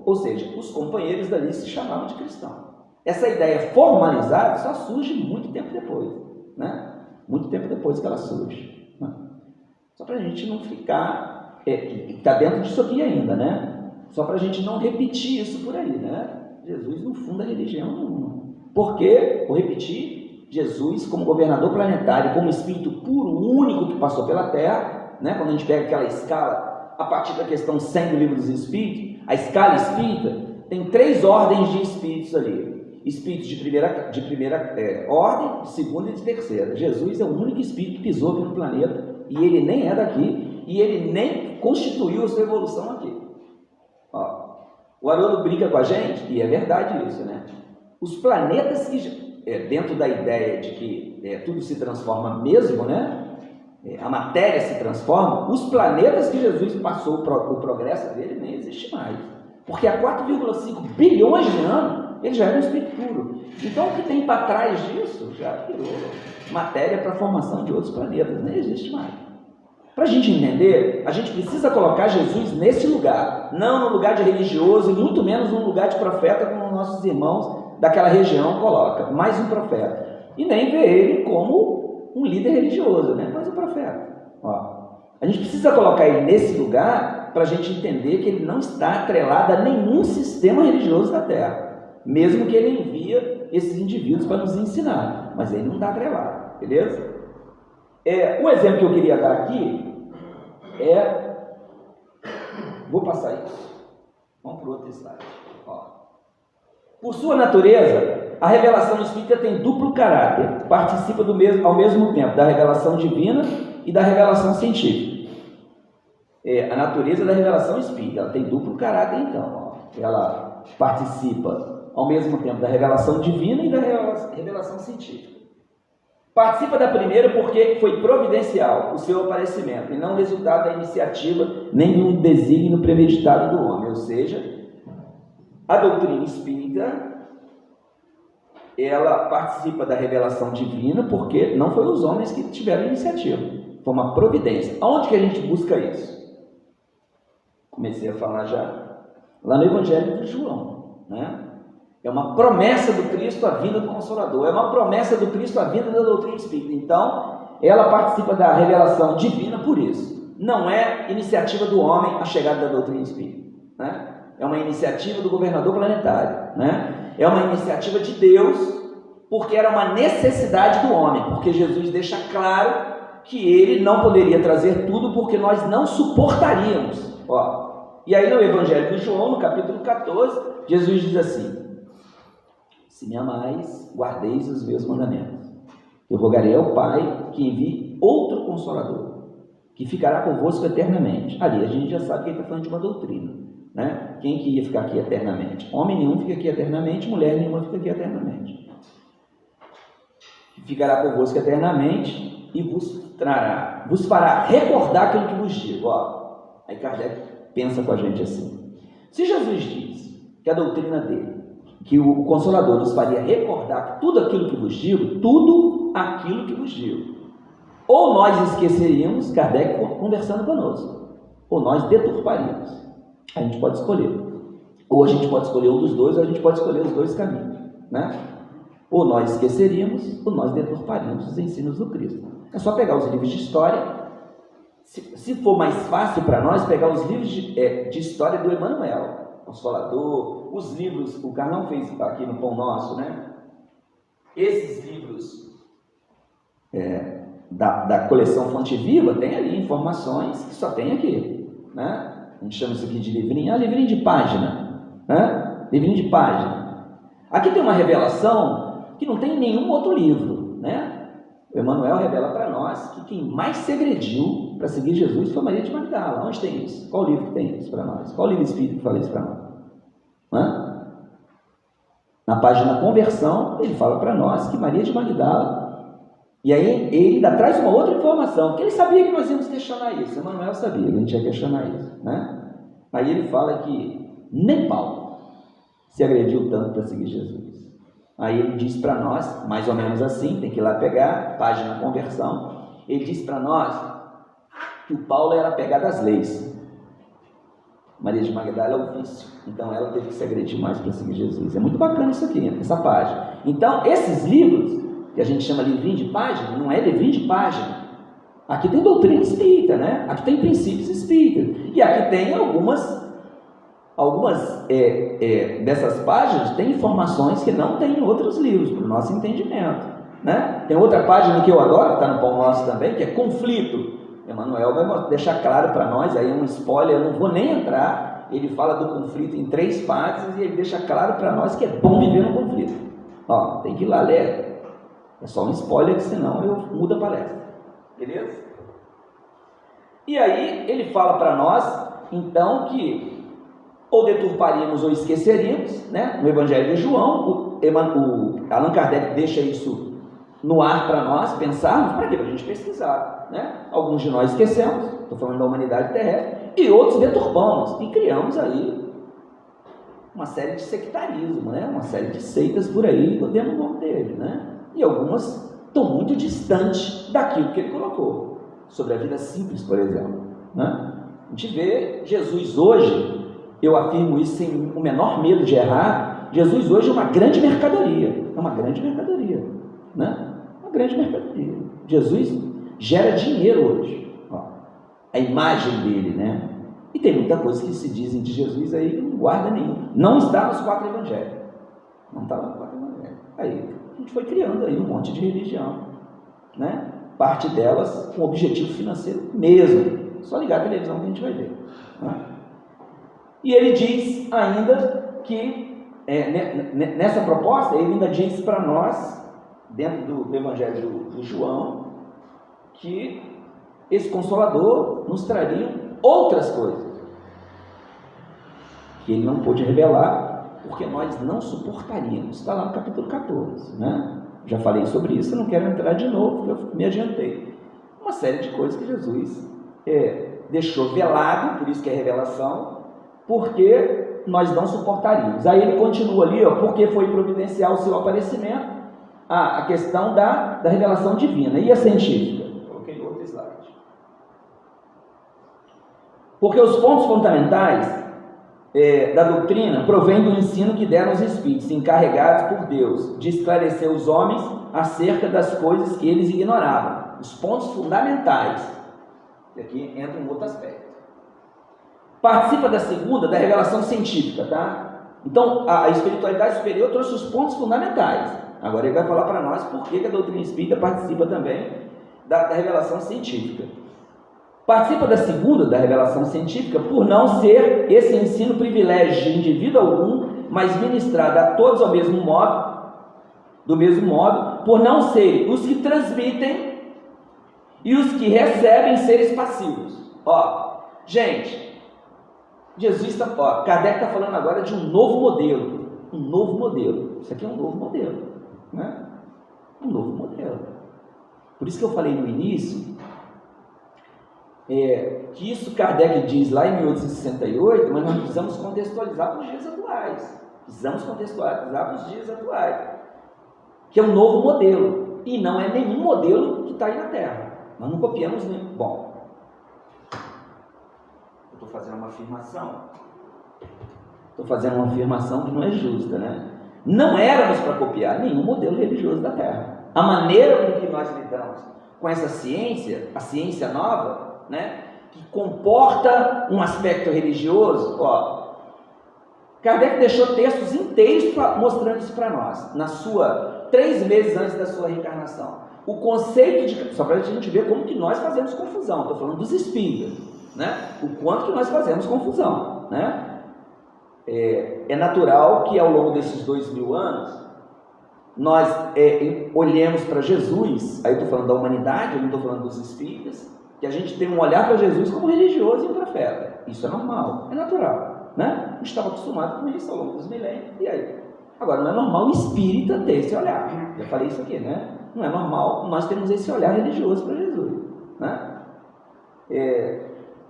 Ou seja, os companheiros dali se chamavam de cristão. Essa ideia formalizada só surge muito tempo depois, né? Muito tempo depois que ela surge, né? Só para a gente não ficar, está dentro disso aqui ainda, né? Só para a gente não repetir isso por aí, né? Jesus não funda religião nenhuma. Porque, vou repetir, Jesus como governador planetário, como espírito puro, único que passou pela Terra, né? Quando a gente pega aquela escala, a partir da questão 100 do Livro dos Espíritos, a escala espírita tem 3 ordens de espíritos ali. Espíritos de primeira ordem, de segunda e de terceira. Jesus é o único espírito que pisou aqui no planeta, e ele nem é daqui, e ele nem constituiu a sua evolução aqui. Ó, o Haroldo brinca com a gente, e é verdade isso, né? Os planetas que, dentro da ideia de que tudo se transforma mesmo, né? A matéria se transforma, os planetas que Jesus passou o progresso dele nem existe mais. Porque há 4,5 bilhões de anos, ele já era um espírito puro. Então, o que tem para trás disso já virou matéria para a formação de outros planetas, nem existe mais. Para a gente entender, a gente precisa colocar Jesus nesse lugar, não no lugar de religioso e muito menos no lugar de profeta, como nossos irmãos daquela região colocam, mais um profeta. E nem ver ele como um líder religioso, né? Mas um profeta. Ó, a gente precisa colocar ele nesse lugar para a gente entender que ele não está atrelado a nenhum sistema religioso da Terra, mesmo que ele envia esses indivíduos para nos ensinar, mas ele não está atrelado, beleza? Um exemplo que eu queria dar aqui vou passar isso, vamos para o outro slide. Ó. Por sua natureza, a revelação espírita tem duplo caráter, participa ao mesmo tempo da revelação divina e da revelação científica. A natureza da revelação espírita, ela tem duplo caráter então, ó. Ela participa ao mesmo tempo da revelação divina e da revelação científica. Participa da primeira porque foi providencial o seu aparecimento e não resultado da iniciativa nem de um desígnio premeditado do homem, ou seja, a doutrina espírita, ela participa da revelação divina porque não foram os homens que tiveram iniciativa, foi uma providência. Aonde que a gente busca isso? Comecei a falar já lá no Evangelho de João, né? É uma promessa do Cristo a vinda do Consolador, é uma promessa do Cristo a vinda da doutrina espírita. Então, ela participa da revelação divina por isso. Não é iniciativa do homem a chegada da doutrina espírita, né? É uma iniciativa do governador planetário, né? É uma iniciativa de Deus, porque era uma necessidade do homem, porque Jesus deixa claro que ele não poderia trazer tudo, porque nós não suportaríamos. Ó, e aí no Evangelho de João, no capítulo 14, Jesus diz assim: se me amais, guardeis os meus mandamentos. Eu rogarei ao Pai que envie outro Consolador, que ficará convosco eternamente. Ali a gente já sabe que ele está falando de uma doutrina, né? Quem que ia ficar aqui eternamente? Homem nenhum fica aqui eternamente, mulher nenhuma fica aqui eternamente. Ficará convosco eternamente e vos fará recordar aquilo que vos digo. Ó, aí Kardec pensa com a gente assim: se Jesus diz que a doutrina dele, que o Consolador nos faria recordar tudo aquilo que vos digo, ou nós esqueceríamos, Kardec conversando conosco, ou nós deturparíamos. A gente pode escolher, ou a gente pode escolher um dos dois, ou a gente pode escolher os dois caminhos, né? Ou nós esqueceríamos, ou nós deturparíamos os ensinos do Cristo. É só pegar os livros de história. Se for mais fácil para nós, pegar os livros de história do Emmanuel, Consolador, os livros, o Carlão fez aqui no Pão Nosso, né? Esses livros da coleção Fonte Viva, tem ali informações que só tem aqui, né? A gente chama isso aqui de livrinho, livrinho de página, né? Livrinho de página. Aqui tem uma revelação que não tem em nenhum outro livro, né? O Emmanuel revela para nós que quem mais se agrediu para seguir Jesus foi Maria de Magdala. Onde tem isso? Qual livro que tem isso para nós? Qual livro espírita que fala isso para nós? Hã? Na página Conversão, ele fala para nós que Maria de Magdala, e aí ele ainda traz uma outra informação, porque ele sabia que nós íamos questionar isso. Emmanuel sabia que a gente ia questionar isso, né? Aí ele fala que nem Paulo se agrediu tanto para seguir Jesus. Aí ele diz para nós, mais ou menos assim, tem que ir lá pegar, página Conversão, ele diz para nós que o Paulo era apegado às leis. Maria de Magdala é o vício. Então ela teve que se agredir mais para seguir Jesus. É muito bacana isso aqui, essa página. Então, esses livros, que a gente chama livrinho de página, não é livrinho de página. Aqui tem doutrina espírita, né? Aqui tem princípios espíritas. E aqui tem algumas dessas páginas tem informações que não tem em outros livros, para o nosso entendimento, né? Tem outra página que eu adoro, que está no Pão Nosso também, que é conflito. Emmanuel vai deixar claro para nós, aí um spoiler, eu não vou nem entrar, ele fala do conflito em 3 fases e ele deixa claro para nós que é bom viver no conflito. Ó, tem que ir lá ler, é só um spoiler, que senão eu mudo a palestra, beleza? E aí ele fala para nós, então, que ou deturparíamos ou esqueceríamos, né? No Evangelho de João, Allan Kardec deixa isso no ar para nós pensarmos, para quê? Para a gente pesquisar, né? Alguns de nós esquecemos, estou falando da humanidade terrestre, e outros deturbamos, e criamos aí uma série de sectarismo, né? Uma série de seitas por aí, dentro do nome dele, né? E algumas estão muito distantes daquilo que ele colocou, sobre a vida simples, por exemplo, né? A gente vê Jesus hoje, eu afirmo isso sem o menor medo de errar, Jesus hoje é uma grande mercadoria, né? Uma grande mercadoria. Jesus gera dinheiro hoje, ó, a imagem dele, né? E tem muita coisa que se dizem de Jesus aí que não guarda nenhum, não está nos 4 evangelhos, não está lá nos 4 evangelhos. Aí a gente foi criando aí um monte de religião, né? Parte delas com objetivo financeiro mesmo, só ligar a televisão que a gente vai ver, né? E ele diz ainda que, nessa proposta, ele ainda diz para nós, dentro do Evangelho do João, que esse Consolador nos traria outras coisas, que ele não pôde revelar, porque nós não suportaríamos. Está lá no capítulo 14, né? Já falei sobre isso, não quero entrar de novo, porque eu me adiantei. Uma série de coisas que Jesus deixou velado, por isso que é revelação, porque nós não suportaríamos. Aí ele continua ali, ó, porque foi providencial o seu aparecimento, a questão da revelação divina. E a científica? Coloquei outro slide. Porque os pontos fundamentais da doutrina provêm do ensino que deram os espíritos, encarregados por Deus de esclarecer os homens acerca das coisas que eles ignoravam. Os pontos fundamentais. E aqui entra um outro aspecto. Participa da segunda, da revelação científica, tá? Então, a espiritualidade superior trouxe os pontos fundamentais. Agora ele vai falar para nós por que a doutrina espírita participa também da revelação científica. Participa da segunda, da revelação científica, por não ser esse ensino privilégio de indivíduo algum, mas ministrado a todos ao mesmo modo, do mesmo modo, por não serem os que transmitem e os que recebem seres passivos. Ó, gente, Jesus está, Kardec está falando agora de um novo modelo. Um novo modelo. Isso aqui é um novo modelo, né? Um novo modelo. Por isso que eu falei no início, que isso Kardec diz lá em 1868, mas nós precisamos contextualizar para os dias atuais. Que é um novo modelo. E não é nenhum modelo que está aí na Terra. Nós não copiamos nenhum. Bom, estou fazendo uma afirmação que não é justa, né? Não éramos para copiar nenhum modelo religioso da Terra. A maneira com que nós lidamos com essa ciência, a ciência nova, né, que comporta um aspecto religioso, ó, Kardec deixou textos inteiros mostrando isso para nós, 3 meses antes da sua reencarnação. O conceito de... Só para a gente ver como que nós fazemos confusão, estou falando dos espíritas, né? O quanto que nós fazemos confusão, né? É natural que ao longo desses 2000 anos nós olhemos para Jesus, aí estou falando da humanidade, eu não estou falando dos espíritas, que a gente tem um olhar para Jesus como religioso e um profeta. Isso é normal, é natural, né? A gente estava acostumado com isso ao longo dos milênios, e aí? Agora, não é normal o espírita ter esse olhar, já falei isso aqui, né? Não é normal nós termos esse olhar religioso para Jesus, né?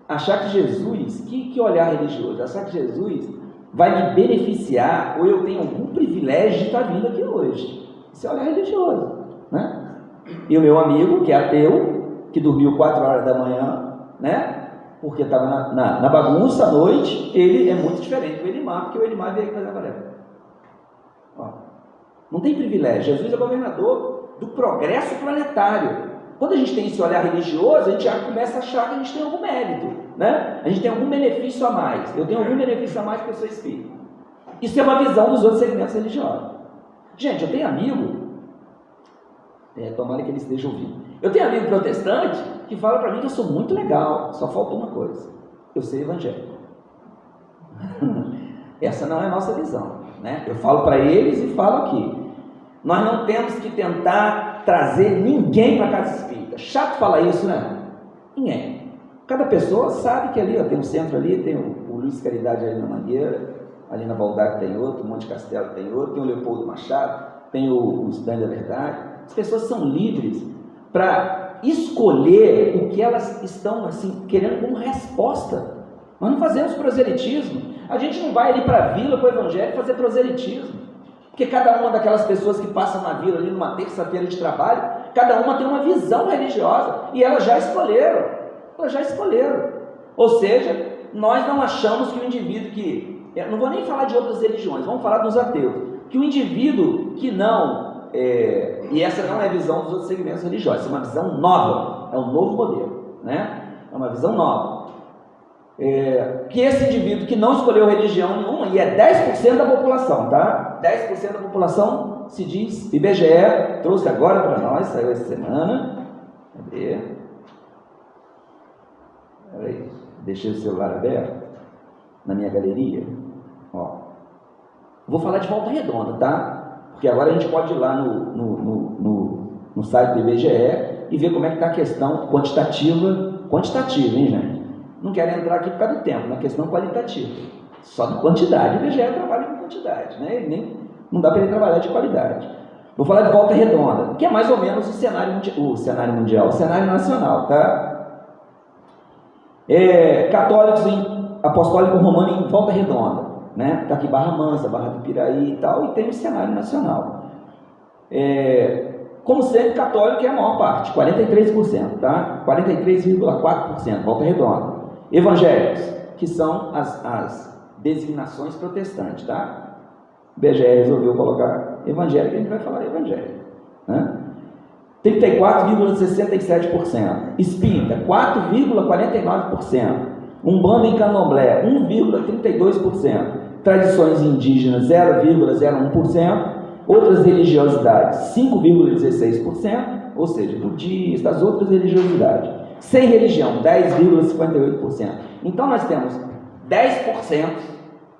Achar que Jesus, que olhar religioso? Achar que Jesus vai me beneficiar, ou eu tenho algum privilégio de estar vindo aqui hoje. Isso é olhar religioso, né? E o meu amigo, que é ateu, que dormiu 4 horas da manhã, né? porque estava na bagunça à noite, ele é muito diferente do Elimar, porque o Elimar veio aqui fazer a tarefa. Não tem privilégio. Jesus é governador do progresso planetário. Quando a gente tem esse olhar religioso, a gente já começa a achar que a gente tem algum mérito, né? A gente tem algum benefício a mais. Eu tenho algum benefício a mais que eu sou espírita. Isso é uma visão dos outros segmentos religiosos. Gente, eu tenho amigo, tomara que ele esteja ouvindo. Eu tenho amigo protestante que fala para mim que eu sou muito legal, só falta uma coisa: eu ser evangélico. Essa não é a nossa visão, né? Eu falo para eles e falo aqui. Nós não temos que tentar trazer ninguém para a casa espírita. Chato falar isso, né? Ninguém. Cada pessoa sabe que ali, tem um centro ali, tem o Luiz Caridade ali na Mangueira, ali na Valdac tem outro, Monte Castelo tem outro, tem o Leopoldo Machado, tem o Estudante da Verdade. As pessoas são livres para escolher o que elas estão assim, querendo como resposta. Nós não fazemos proselitismo. A gente não vai ali para a vila com o evangelho fazer proselitismo. Porque cada uma daquelas pessoas que passam na vila ali numa terça-feira de trabalho, cada uma tem uma visão religiosa e elas já escolheram. Ou seja, nós não achamos que o indivíduo que... Eu não vou nem falar de outras religiões, vamos falar dos ateus. Que o indivíduo que não... e essa não é a visão dos outros segmentos religiosos, é uma visão nova, é um novo modelo, né? É uma visão nova. Que esse indivíduo que não escolheu religião nenhuma, e é 10% da população, tá? 10% da população se diz, IBGE trouxe agora para nós, saiu essa semana. Cadê? Peraí, deixei o celular aberto na minha galeria. Vou falar de Volta Redonda, tá? Porque agora a gente pode ir lá no site do IBGE e ver como é que está a questão quantitativa, hein, gente? Não quero entrar aqui por causa do tempo, na questão qualitativa. Só de quantidade. O IBGE trabalha com quantidade, né? Não dá para ele trabalhar de qualidade. Vou falar de Volta Redonda, que é mais ou menos o cenário mundial, o cenário nacional, tá? Católicos apostólico romano em Volta Redonda, né? Está aqui Barra Mansa, Barra do Piraí e tal, e tem o cenário nacional. Como sempre, católico é a maior parte, 43%, tá? 43,4%, Volta Redonda. Evangélicos, que são as designações protestantes, tá? O BGE resolveu colocar evangélico, a gente vai falar evangélico, né? 34,67%, espírita, 4,49%, Umbanda e Candomblé, 1,32%, tradições indígenas, 0,01%, outras religiosidades, 5,16%, ou seja, budistas, outras religiosidades. Sem religião, 10,58%. Então nós temos 10%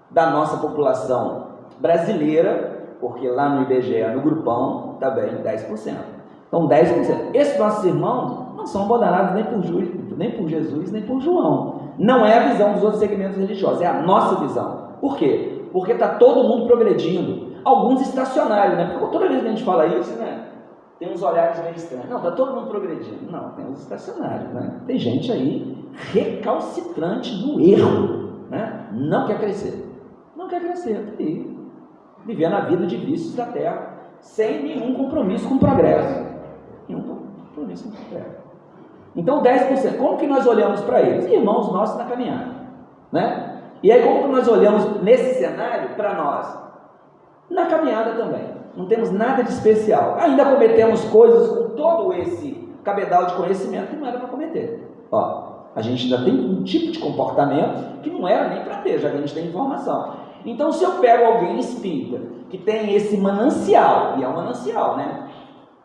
da nossa população brasileira, porque lá no IBGE, no grupão, também 10%. Então 10%. Esses nossos irmãos não são abandonados nem por Jesus, nem por João. Não é a visão dos outros segmentos religiosos, é a nossa visão. Por quê? Porque está todo mundo progredindo. Alguns estacionários, né? Porque toda vez que a gente fala isso, né? Tem uns olhares meio estranhos. Não, está todo mundo progredindo. Não, tem uns estacionários, né? Tem gente aí recalcitrante no erro, né? Não quer crescer. Não quer crescer, tá aí. Vivendo a vida de vícios da terra, sem nenhum compromisso com o progresso. Nenhum compromisso com o progresso. Então, 10%. Como que nós olhamos para eles? Irmãos nossos na caminhada, né? E aí, como que nós olhamos nesse cenário para nós? Na caminhada também. Não temos nada de especial. Ainda cometemos coisas com todo esse cabedal de conhecimento que não era para cometer. A gente ainda tem um tipo de comportamento que não era nem para ter, já que a gente tem informação. Então, se eu pego alguém espírita que tem esse manancial, e é um manancial, né?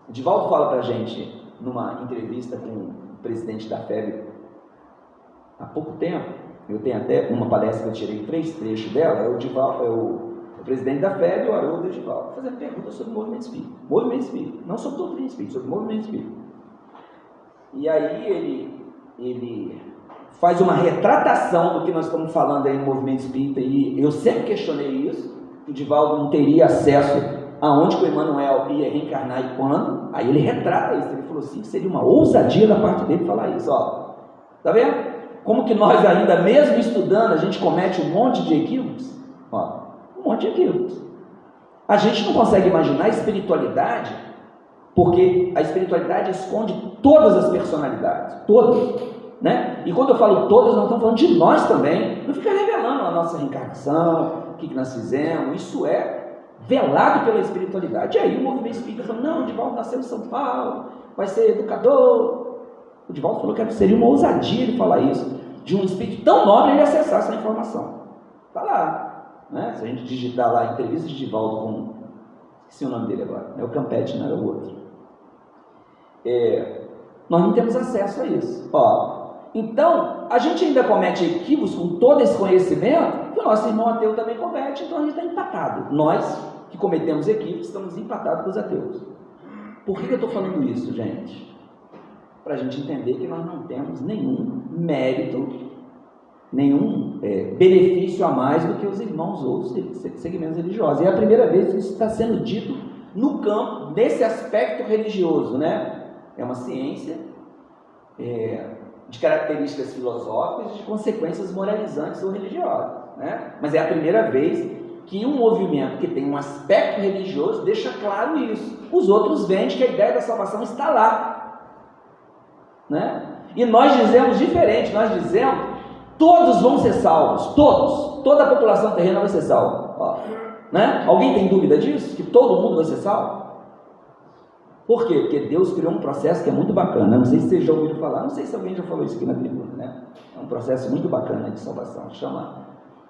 O Divaldo fala para a gente, numa entrevista com o presidente da FEB há pouco tempo, eu tenho até uma palestra que eu tirei 3 trechos dela, é o Divaldo, o presidente da FEB, o Haroldo e o Divaldo, fazendo perguntas sobre o movimento espírita. Movimento espírita, não sobre doutrina espírita, sobre o movimento espírita. E aí ele faz uma retratação do que nós estamos falando aí no movimento espírita, e eu sempre questionei isso, que o Divaldo não teria acesso aonde que o Emmanuel ia reencarnar e quando. Aí ele retrata isso, ele falou assim, que seria uma ousadia da parte dele falar isso, tá vendo? Como que nós ainda, mesmo estudando, a gente comete um monte de equívocos, um monte de equívocos. A gente não consegue imaginar a espiritualidade, porque a espiritualidade esconde todas as personalidades, todas. né? E quando eu falo todas, nós estamos falando de nós também. Não fica revelando a nossa reencarnação, o que nós fizemos. Isso é velado pela espiritualidade. E aí o movimento espírita falou, não, o Divaldo nasceu em São Paulo, vai ser educador. O Divaldo falou que seria uma ousadia ele falar isso, de um espírito tão nobre ele acessar essa informação. Está lá, né? Se a gente digitar lá, entrevista de Divaldo com... esqueci o nome dele agora, é o Campete, não era o outro. Nós não temos acesso a isso. Então, a gente ainda comete equívocos com todo esse conhecimento que o nosso irmão ateu também comete, então a gente está empatado. Nós, que cometemos equívocos, estamos empatados com os ateus. Por que eu estou falando isso, gente? Para a gente entender que nós não temos nenhum mérito, nenhum benefício a mais do que os irmãos outros segmentos religiosos. E é a primeira vez que isso está sendo dito no campo, desse aspecto religioso, né? É uma ciência de características filosóficas e de consequências moralizantes ou religiosas, né? Mas é a primeira vez que um movimento que tem um aspecto religioso deixa claro isso. Os outros veem que a ideia da salvação está lá, né? E nós dizemos diferente, nós dizemos todos vão ser salvos, toda a população terrena vai ser salva, né? Alguém tem dúvida disso? Que todo mundo vai ser salvo? Por quê? Porque Deus criou um processo que é muito bacana. Não sei se vocês já ouviram falar, não sei se alguém já falou isso aqui na tribuna, né? É um processo muito bacana de salvação, chama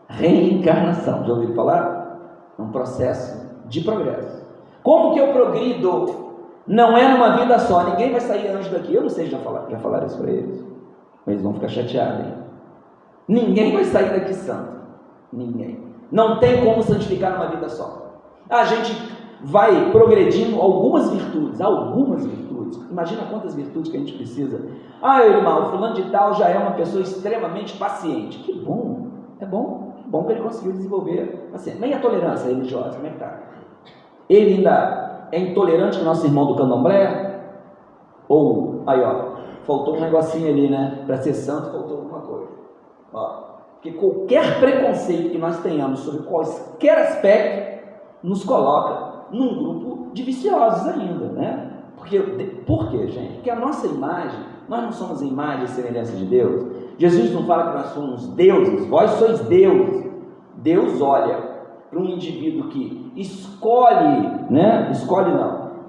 reencarnação. Já ouviram falar? É um processo de progresso. Como que eu progrido? Não é numa vida só, ninguém vai sair anjo daqui. Eu não sei se já falaram isso para eles, mas eles vão ficar chateados, hein? Ninguém vai sair daqui santo, ninguém. Não tem como santificar numa vida só. A gente vai progredindo algumas virtudes. Imagina quantas virtudes que a gente precisa. Irmão, o fulano de tal já é uma pessoa extremamente paciente. Que bom, é bom que ele conseguiu desenvolver paciência. Mas e a tolerância religiosa, como é que está? Ele ainda é intolerante com o nosso irmão do candomblé? Ou, faltou um negocinho ali, né? Para ser santo, faltou alguma coisa. Porque qualquer preconceito que nós tenhamos sobre qualquer aspecto nos coloca num grupo de viciosos ainda, né? Por quê, gente? Porque a nossa imagem, nós não somos a imagem e semelhança de Deus. Jesus não fala que nós somos deuses, vós sois deuses. Deus olha para um indivíduo que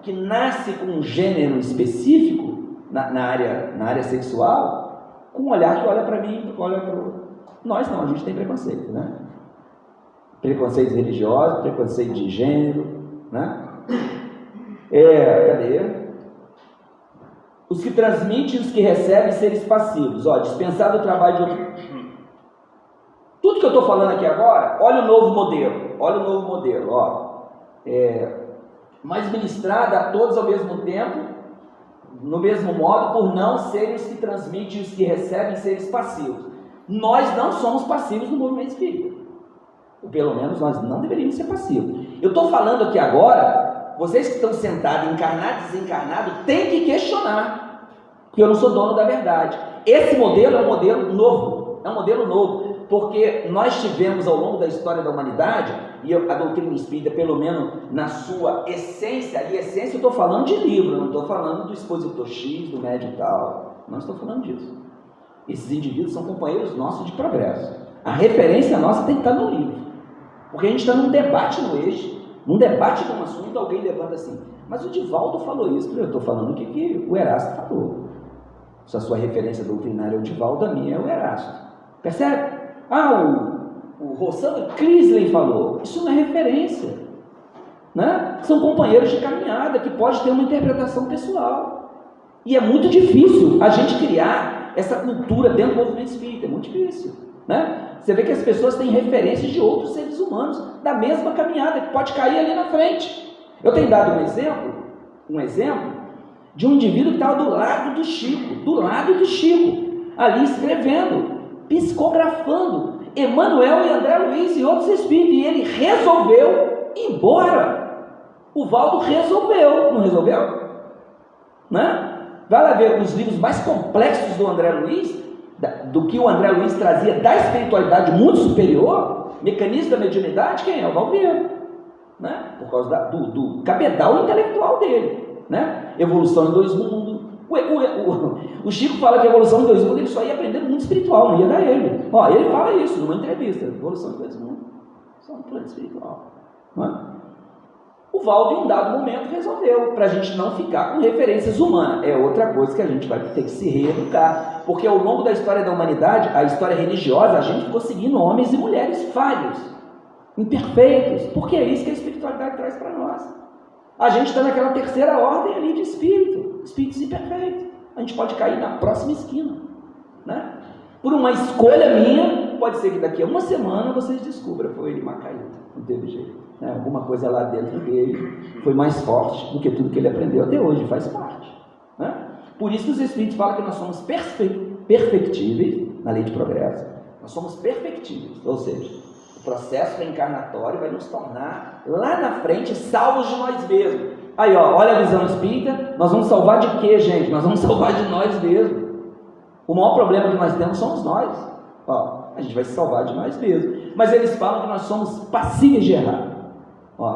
que nasce com um gênero específico na área sexual, com um olhar que olha para mim, olha para o... Nós não, a gente tem preconceito, né? Preconceitos religiosos, preconceito de gênero, né? Cadê? Os que transmitem e os que recebem seres passivos. Dispensado o trabalho de outro. Tudo que eu estou falando aqui agora, olha o novo modelo. Mas ministrada a todos ao mesmo tempo, no mesmo modo, por não serem os que transmitem e os que recebem seres passivos. Nós não somos passivos no movimento espírita. Ou pelo menos nós não deveríamos ser passivos. Eu estou falando aqui agora, vocês que estão sentados, encarnados e desencarnados, têm que questionar, porque eu não sou dono da verdade. Esse modelo é um modelo novo, porque nós tivemos ao longo da história da humanidade, e a doutrina espírita, pelo menos na sua essência, e essência eu estou falando de livro, não estou falando do expositor X, do médium tal, não estou falando disso. Esses indivíduos são companheiros nossos de progresso. A referência nossa tem que estar no livro, porque a gente está num debate no eixo, num debate de um assunto, alguém levanta assim, mas o Divaldo falou isso. Eu estou falando o que o Erasto falou. Se a sua referência doutrinária é o Divaldo, a minha é o Erasto. Percebe? O Rossano Crisley falou. Isso não é referência, né? São companheiros de caminhada que pode ter uma interpretação pessoal. E é muito difícil a gente criar essa cultura dentro do movimento espírita. É muito difícil, né? Você vê que as pessoas têm referências de outros seres humanos da mesma caminhada, que pode cair ali na frente. Eu tenho dado um exemplo de um indivíduo que estava do lado do Chico, ali escrevendo, psicografando, Emmanuel e André Luiz e outros espíritos, e ele resolveu ir embora. O Valdo resolveu, não resolveu? Né? Vai lá ver os livros mais complexos do André Luiz, do que o André Luiz trazia da espiritualidade muito superior, mecanismo da mediunidade, quem é? O Valverde, né? Por causa do cabedal intelectual dele, né? Evolução em Dois Mundos, O Chico fala que a evolução de 2 mundos ele só ia aprender no mundo espiritual, não ia dar ele. Ó, ele fala isso numa entrevista. Evolução de 2 mundos, só no plano espiritual. Não é? O Valdo, em um dado momento, resolveu, para a gente não ficar com referências humanas. É outra coisa que a gente vai ter que se reeducar. Porque ao longo da história da humanidade, a história religiosa, a gente ficou seguindo homens e mulheres falhos, imperfeitos, porque é isso que a espiritualidade traz para nós. A gente está naquela terceira ordem ali de espíritos imperfeitos. A gente pode cair na próxima esquina, né? Por uma escolha minha, pode ser que daqui a uma semana vocês descubram, foi ele Macaíta, não teve jeito, né? Alguma coisa lá dentro dele foi mais forte do que tudo que ele aprendeu até hoje, faz parte, né? Por isso que os espíritos falam que nós somos perfectíveis na lei de progresso, nós somos perfectíveis, ou seja, o processo reencarnatório vai nos tornar, lá na frente, salvos de nós mesmos. Aí, ó, olha a visão espírita, nós vamos salvar de quê, gente? Nós vamos salvar de nós mesmos. O maior problema que nós temos somos nós. Ó, a gente vai se salvar de nós mesmos. Mas eles falam que nós somos passíveis de errar. Ó,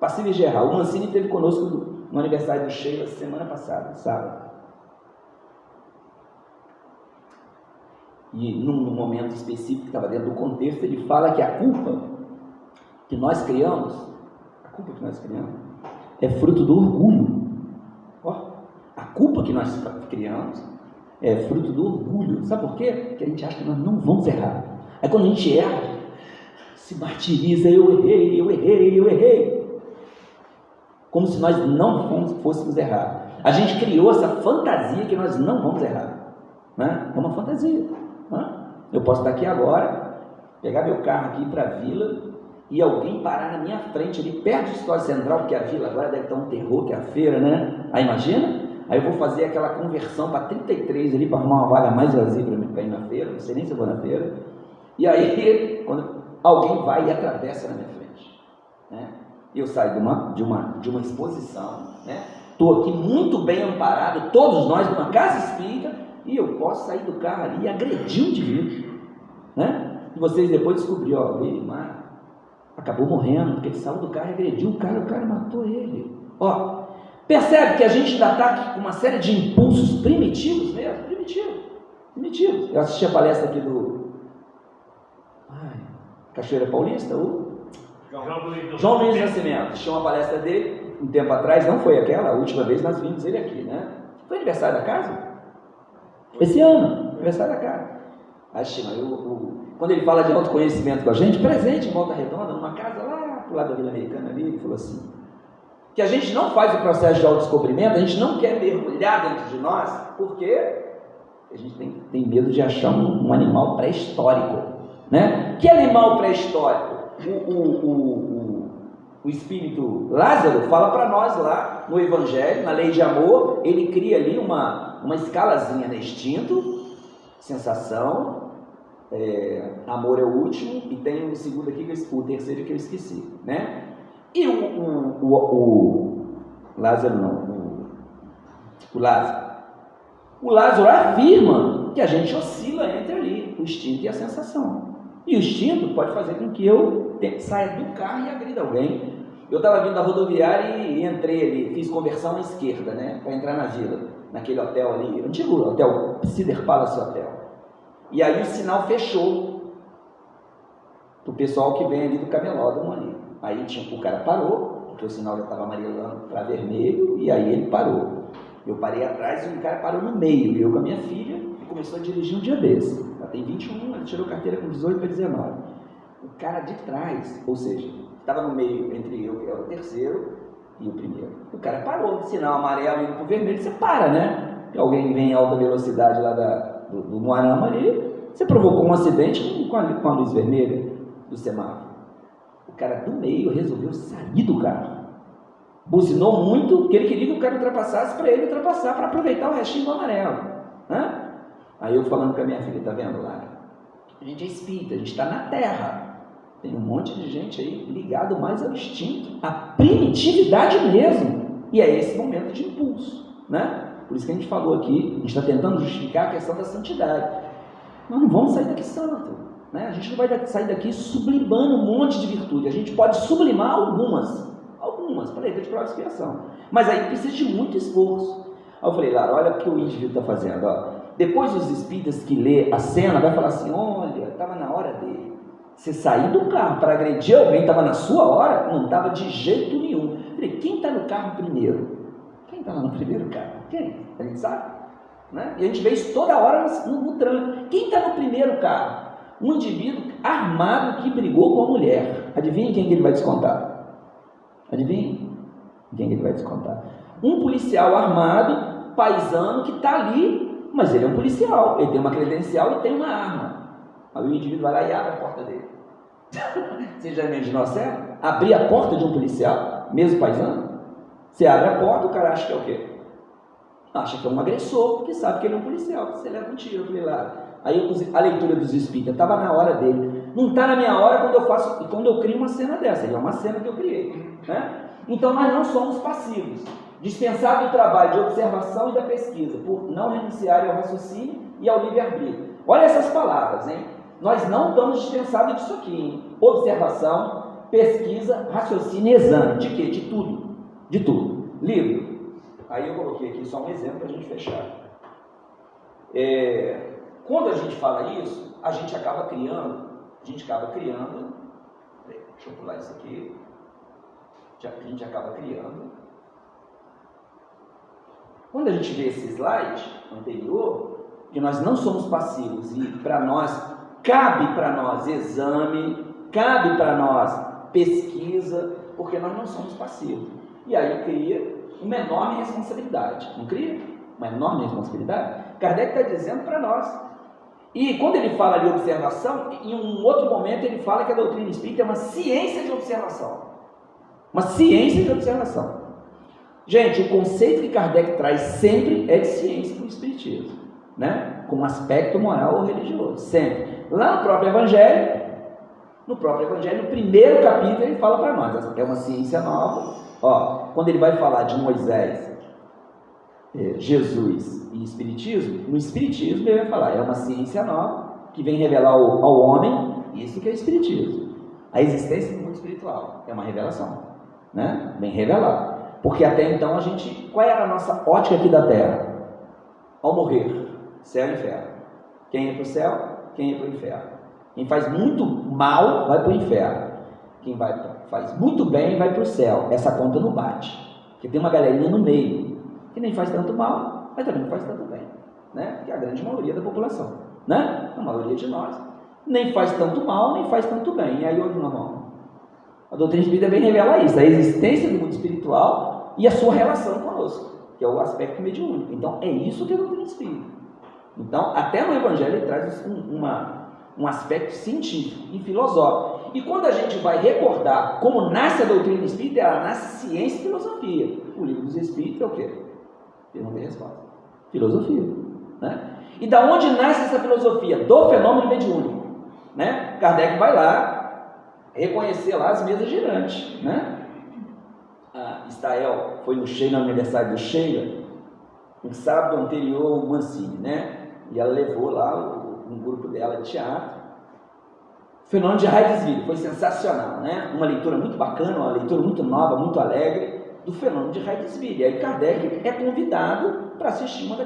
passíveis de errar. O Mancini esteve conosco no aniversário do Sheila semana passada, sábado. E num momento específico que estava dentro do contexto, ele fala que a culpa que nós criamos, é fruto do orgulho. Ó, a culpa que nós criamos é fruto do orgulho. Sabe por quê? Porque a gente acha que nós não vamos errar. Aí quando a gente erra, se martiriza, eu errei. Como se nós não fôssemos errar. A gente criou essa fantasia que nós não vamos errar, né? É uma fantasia. Eu posso estar aqui agora, pegar meu carro aqui para a vila e alguém parar na minha frente ali perto do Escola Central, porque a vila agora deve estar um terror, que é a feira, né? Aí imagina, aí eu vou fazer aquela conversão para 33 ali para arrumar uma vaga mais vazia para mim ir na feira, não sei nem se eu vou na feira. E aí, quando alguém vai e atravessa na minha frente, né? Eu saio de uma exposição, né? Estou aqui muito bem amparado, todos nós, numa casa espírita, e eu posso sair do carro ali e agredir um indivíduo, né? E vocês depois descobriram, ó, o Elimar acabou morrendo, porque ele saiu do carro e agrediu o cara matou ele. Ó, percebe que a gente ainda está aqui com uma série de impulsos primitivos mesmo? Primitivos. Eu assisti a palestra aqui do Cachoeira Paulista, o João Luiz Nascimento. Assisti uma palestra dele um tempo atrás, não foi aquela, a última vez nós vimos ele aqui, né? Foi aniversário da casa? Esse ano, aniversário da casa. Quando ele fala de autoconhecimento com a gente, presente em Volta Redonda, numa casa lá pro lado da Vila Americana ali, ele falou assim, que a gente não faz o processo de autodescobrimento, a gente não quer mergulhar dentro de nós, porque a gente tem medo de achar um animal pré-histórico, né? Que animal pré-histórico? O espírito Lázaro fala para nós lá no Evangelho, na lei de amor, ele cria ali uma escalazinha, né? Instinto, sensação, amor é o último, e tem o segundo aqui, o terceiro que eu esqueci, né? E o Lázaro não, o Lázaro afirma que a gente oscila entre ali, o instinto e a sensação. E o instinto pode fazer com que eu saia do carro e agrida alguém. Eu estava vindo da rodoviária e entrei ali, fiz conversão à esquerda, né, para entrar na vila, naquele hotel ali, antigo hotel, Cedar Palace Hotel. E aí o sinal fechou para o pessoal que vem ali do camelódromo ali. Aí o cara parou, porque o sinal já estava amarelando para vermelho, e aí ele parou. Eu parei atrás e o cara parou no meio, eu com a minha filha, e começou a dirigir um dia desse. Ela tem 21, ele tirou carteira com 18 para 19. O cara de trás, ou seja, estava no meio entre eu, que era o terceiro, e o primeiro. O cara parou, sinal amarelo indo para o vermelho, você para, né? E alguém vem em alta velocidade lá do Moarama ali, você provocou um acidente com a luz vermelha do semáforo. O cara do meio resolveu sair do carro. Buzinou muito, porque ele queria que o cara ultrapassasse para ele ultrapassar, para aproveitar o restinho do amarelo. Aí eu falando com a minha filha, tá vendo lá? A gente é espírita, a gente está na Terra. Tem um monte de gente aí ligado mais ao instinto, à primitividade mesmo. E é esse momento de impulso, né? Por isso que a gente falou aqui, a gente está tentando justificar a questão da santidade. Nós não vamos sair daqui santo, né? A gente não vai sair daqui sublimando um monte de virtude. A gente pode sublimar algumas, para efeito de prova de expiação. Mas aí precisa de muito esforço. Aí eu falei, Lara, olha o que o indivíduo está fazendo. Ó. Depois os espíritas que lê a cena, vai falar assim, olha, estava na hora dele. Você sair do carro para agredir alguém, estava na sua hora? Não estava de jeito nenhum. Eu falei, quem está no carro primeiro? Quem está lá no primeiro carro? Quem? A gente sabe? Né? E a gente vê isso toda hora no trânsito. Quem está no primeiro carro? Um indivíduo armado que brigou com a mulher. Adivinha quem que ele vai descontar? Adivinha quem que ele vai descontar? Um policial armado, paisano, que está ali, mas ele é um policial, ele tem uma credencial e tem uma arma. Aí o indivíduo vai lá e abre a porta dele. Você já imaginou a cena? Abrir a porta de um policial, mesmo paisano? Você abre a porta, o cara acha que é o quê? Acha que é um agressor, porque sabe que ele é um policial. Você leva um tiro, eu falei lá. Aí a leitura dos espíritas estava na hora dele. Não está na minha hora quando eu crio uma cena dessa. E é uma cena que eu criei. Né? Então nós não somos passivos. Dispensado do trabalho de observação e da pesquisa, por não renunciarem ao raciocínio e ao livre-arbítrio. Olha essas palavras, hein? Nós não estamos dispensados disso aqui, hein? Observação, pesquisa, raciocínio e exame. De quê? De tudo. De tudo. Livro. Aí eu coloquei aqui só um exemplo para a gente fechar. Quando a gente fala isso, a gente acaba criando. Deixa eu pular isso aqui. A gente acaba criando. Quando a gente vê esse slide anterior, que nós não somos passivos e cabe para nós exame, cabe para nós pesquisa, porque nós não somos passivos. E aí cria uma enorme responsabilidade. Não cria? Uma enorme responsabilidade? Kardec está dizendo para nós. E quando ele fala de observação, em um outro momento ele fala que a doutrina espírita é uma ciência de observação. Uma ciência de observação. Gente, o conceito que Kardec traz sempre é de ciência do espiritismo, né? Com um aspecto moral ou religioso, sempre. Lá no próprio Evangelho, no primeiro capítulo, ele fala para nós, é uma ciência nova. Ó, quando ele vai falar de Moisés, Jesus e Espiritismo, no Espiritismo ele vai falar, é uma ciência nova que vem revelar ao homem, isso que é Espiritismo. A existência do mundo espiritual é uma revelação, né? Vem revelar. Porque até então qual era a nossa ótica aqui da Terra? Ao morrer, céu e inferno. Quem ia para o céu, quem ia para o inferno. Quem faz muito mal, vai para o inferno. Quem faz muito bem, vai para o céu. Essa conta não bate. Porque tem uma galerinha no meio, que nem faz tanto mal, mas também não faz tanto bem. Né? Que é a grande maioria da população. Né? A maioria de nós. Nem faz tanto mal, nem faz tanto bem. E aí onde nós vamos? A doutrina espírita vem revelar isso, a existência do mundo espiritual e a sua relação conosco, que é o aspecto mediúnico. Então, é isso que é a doutrina espírita. Então, até no Evangelho ele traz um aspecto científico e filosófico. E quando a gente vai recordar como nasce a doutrina espírita, ela nasce ciência e filosofia. O livro dos Espíritos é o quê? Pergunta e resposta. Filosofia. Né? E da onde nasce essa filosofia? Do fenômeno mediúnico. Né? Kardec vai lá reconhecer lá as mesas girantes, né? A Stael foi no Sheila, no aniversário do Sheila, no sábado anterior ao Mancini, né? E ela levou lá um grupo dela de teatro. O fenômeno de Heidesville foi sensacional, né? Uma leitura muito bacana, uma leitura muito nova, muito alegre do fenômeno de Heidesville. E aí Kardec é convidado para assistir uma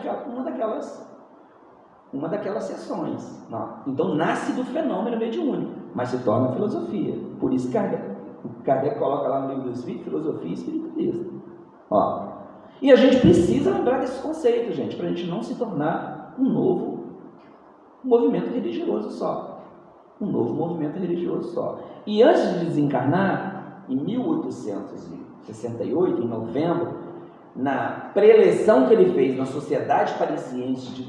daquelas sessões. Não. Então nasce do fenômeno mediúnico, mas se torna filosofia. Por isso Kardec coloca lá no livro do Espírito, filosofia e espiritualismo. Ó. E a gente precisa lembrar desses conceitos, gente, para a gente não se tornar um novo movimento religioso só. Um novo movimento religioso só. E antes de desencarnar, em 1868, em novembro, na pré-eleição que ele fez na Sociedade Parisiense de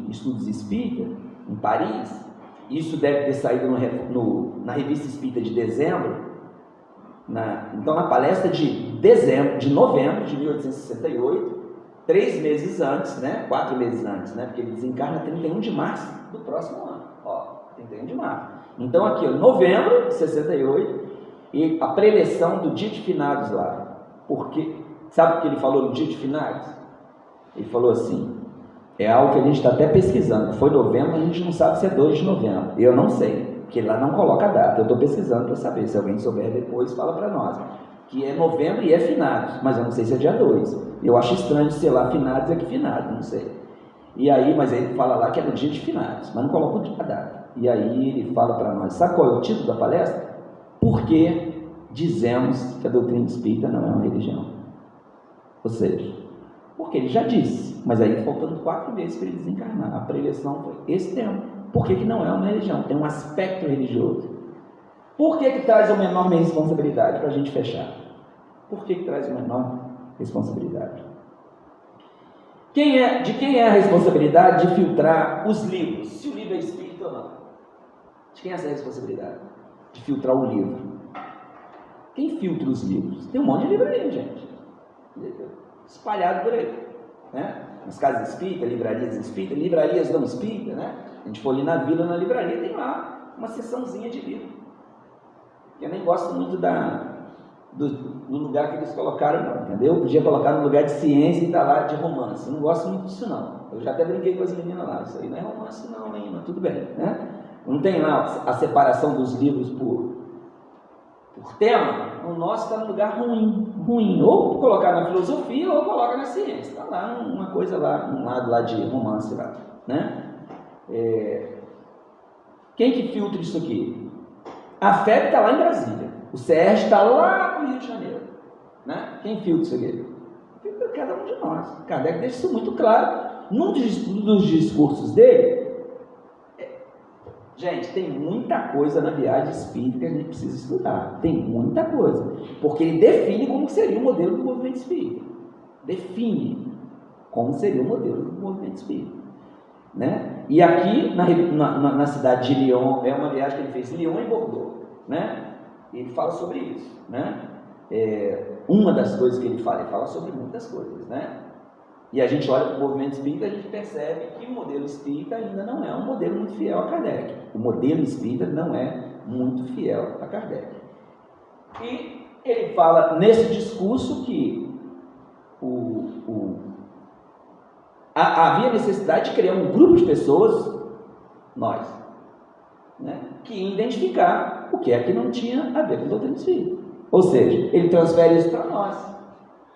Estudos Espírita, em Paris, isso deve ter saído na Revista Espírita de dezembro, então na palestra de novembro de 1868, 3 meses antes, né, 4 meses antes, né, porque ele desencarna 31 de março do próximo ano, ó, 31 de março. Então aqui, ó, novembro de 68, e a pré-eleição do dia de finados lá, porque... Sabe o que ele falou no dia de finados? Ele falou assim, é algo que a gente está até pesquisando, foi novembro, mas a gente não sabe se é 2 de novembro. Eu não sei, porque lá não coloca a data, eu estou pesquisando para saber, se alguém souber depois, fala para nós. que é novembro e é finados, mas eu não sei se é dia 2. Eu acho estranho ser lá finados e aqui finados, não sei. E aí, mas ele fala lá que é no dia de finados, mas não coloca a data. E aí ele fala para nós, sabe qual é o título da palestra? Por que dizemos que a doutrina espírita não é uma religião? Ou seja, porque ele já disse, mas aí faltando 4 meses para ele desencarnar. A preleção foi esse tema. Por que não é uma religião? Tem um aspecto religioso. Por que traz uma enorme responsabilidade? Para a gente fechar. Por que traz uma enorme responsabilidade? De quem é a responsabilidade de filtrar os livros? Se o livro é espírita ou não? De quem é essa responsabilidade? De filtrar o livro. Quem filtra os livros? Tem um monte de livro aí, gente. Espalhado por aí. Né? Nas casas espíritas, livrarias não espíritas, né? A gente for ali na vila, na livraria, tem lá uma seçãozinha de livro. Eu nem gosto muito do lugar que eles colocaram, não, entendeu? Podia colocar no lugar de ciência e tá lá de romance. Eu não gosto muito disso, não. Eu já até brinquei com as meninas lá. Isso aí não é romance, não, hein? Mas tudo bem, né? Não tem lá a separação dos livros por tema. O nosso está no lugar ruim. Ou colocar na filosofia ou coloca na ciência. Está lá uma coisa lá, um lado lá de romance lá, né? Quem que filtra isso aqui? A FEB está lá em Brasília. O Sérgio está lá no Rio de Janeiro, né? Quem filtra isso aqui? Filtra cada um de nós. Kardec deixa isso muito claro. Num dos discursos dele, gente, tem muita coisa na viagem espírita que a gente precisa estudar. Tem muita coisa. Porque ele define como seria o modelo do movimento espírita. Define como seria o modelo do movimento espírita. Né? E aqui, na cidade de Lyon, é uma viagem que ele fez, Lyon e Bordeaux. Né? Ele fala sobre isso. Né? Uma das coisas que ele fala sobre muitas coisas. Né? E a gente olha para o movimento espírita e a gente percebe que o modelo espírita ainda não é um modelo muito fiel a Kardec. O modelo espírita não é muito fiel a Kardec. E ele fala nesse discurso que havia necessidade de criar um grupo de pessoas, nós, né, que ia identificar o que é que não tinha a ver com a doutrina espírita. Ou seja, ele transfere isso para nós.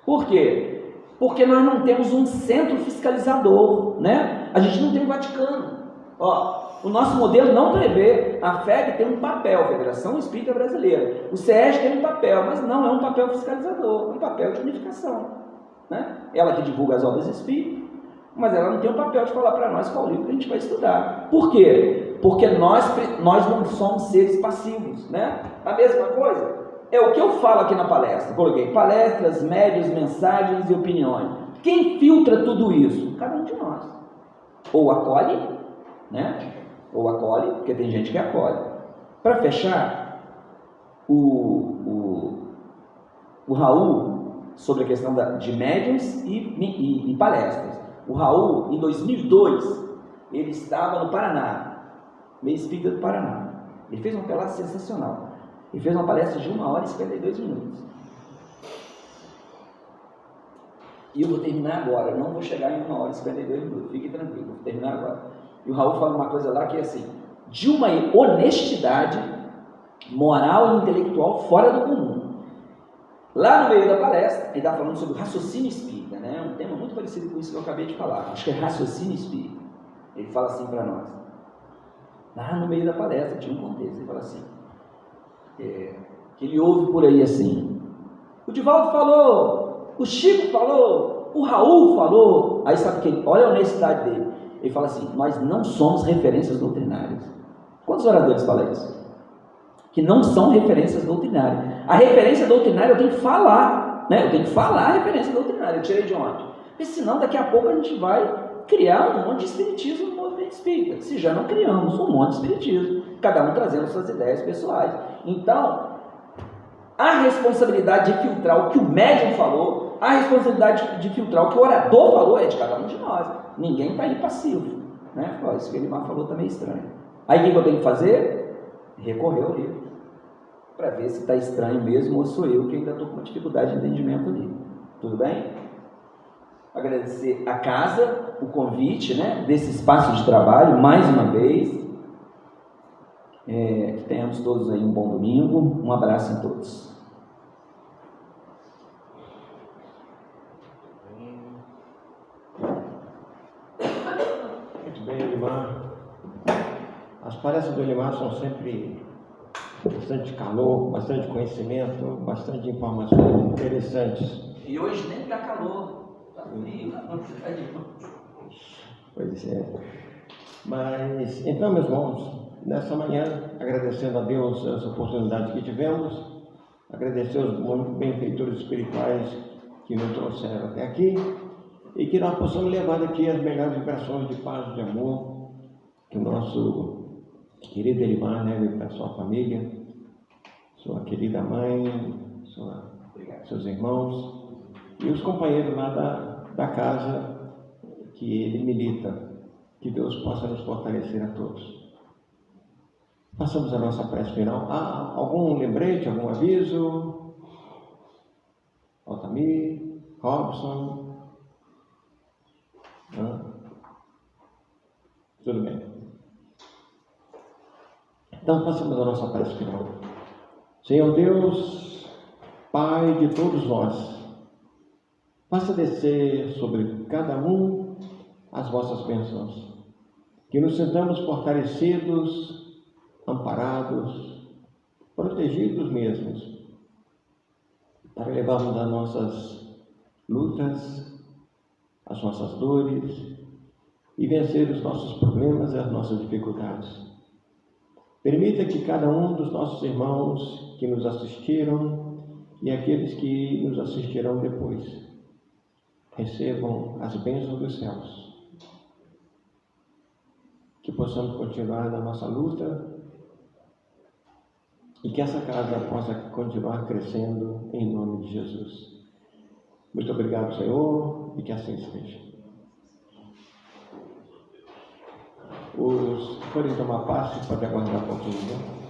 Por quê? Porque nós não temos um centro fiscalizador, né? A gente não tem o Vaticano. O nosso modelo não prevê. A FEB tem um papel, Federação Espírita Brasileira. O SESC tem um papel, mas não é um papel fiscalizador, é um papel de unificação. Né? Ela que divulga as obras espíritas, mas ela não tem o papel de falar para nós qual livro que a gente vai estudar. Por quê? Porque nós não somos seres passivos. Né? A mesma coisa é o que eu falo aqui na palestra. Coloquei palestras, médias, mensagens e opiniões. Quem filtra tudo isso? Cada um de nós. Ou acolhe, né? Ou acolhe, porque tem gente que acolhe. Para fechar, o Raul, sobre a questão de médiums e palestras. O Raul, em 2002, ele estava no Paraná, meio espírita do Paraná. Ele fez uma palestra sensacional. Ele fez uma palestra de 1 hora e 52 minutos. E eu vou terminar agora. Eu não vou chegar em 1 hora e 52 minutos. Fique tranquilo, vou terminar agora. E o Raul fala uma coisa lá que é assim, de uma honestidade moral e intelectual fora do comum. Lá no meio da palestra, ele está falando sobre o raciocínio espírita, né? Um tema muito parecido com isso que eu acabei de falar. Acho que é raciocínio espírita. Ele fala assim para nós. Lá no meio da palestra, tinha um contexto. Ele fala assim, que ele ouve por aí assim, o Divaldo falou, o Chico falou, o Raul falou. Aí sabe que olha a honestidade dele. Ele fala assim, nós não somos referências doutrinárias. Quantos oradores falam isso? Que não são referências doutrinárias. A referência doutrinária eu tenho que falar, né? Eu tenho que falar a referência doutrinária. Eu tirei de onde? Porque senão daqui a pouco a gente vai criar um monte de espiritismo no movimento espírita. Se já não criamos um monte de espiritismo, cada um trazendo suas ideias pessoais. Então, a responsabilidade de filtrar o que o médium falou, a responsabilidade de filtrar o que o orador falou é de cada um de nós. Ninguém está aí passivo. Né? Isso que ele falou também é estranho. Aí o que eu tenho que fazer? Recorrer ao livro. Para ver se está estranho mesmo ou sou eu que ainda estou com uma dificuldade de entendimento ali. Tudo bem? Agradecer a casa, o convite, né, desse espaço de trabalho, mais uma vez. Que tenhamos todos aí um bom domingo. Um abraço em todos. As palestras do Elimar são sempre bastante calor, bastante conhecimento, bastante informações interessantes. E hoje nem está calor, está frio, está de novo. Pois é. Mas, então, meus irmãos, nessa manhã, agradecendo a Deus essa oportunidade que tivemos, agradecer aos benfeitores espirituais que nos trouxeram até aqui e que nós possamos levar aqui as melhores vibrações de paz, de amor, que o nosso querido Elimar leve para a sua família, sua querida mãe, seus irmãos e os companheiros lá da casa que ele milita. Que Deus possa nos fortalecer a todos. Passamos a nossa prece final. Algum lembrete, algum aviso? Altamir, Robson? Tudo bem. Então, passamos a nossa prece final. Senhor Deus, Pai de todos nós, faça descer sobre cada um as vossas bênçãos. Que nos sintamos fortalecidos, amparados, protegidos mesmos, para levarmos as nossas lutas, as nossas dores e vencer os nossos problemas e as nossas dificuldades. Permita que cada um dos nossos irmãos que nos assistiram e aqueles que nos assistirão depois recebam as bênçãos dos céus. Que possamos continuar na nossa luta e que essa casa possa continuar crescendo em nome de Jesus. Muito obrigado, Senhor, e que assim seja. Os que forem tomar passe, podem aguardar um pouquinho, né?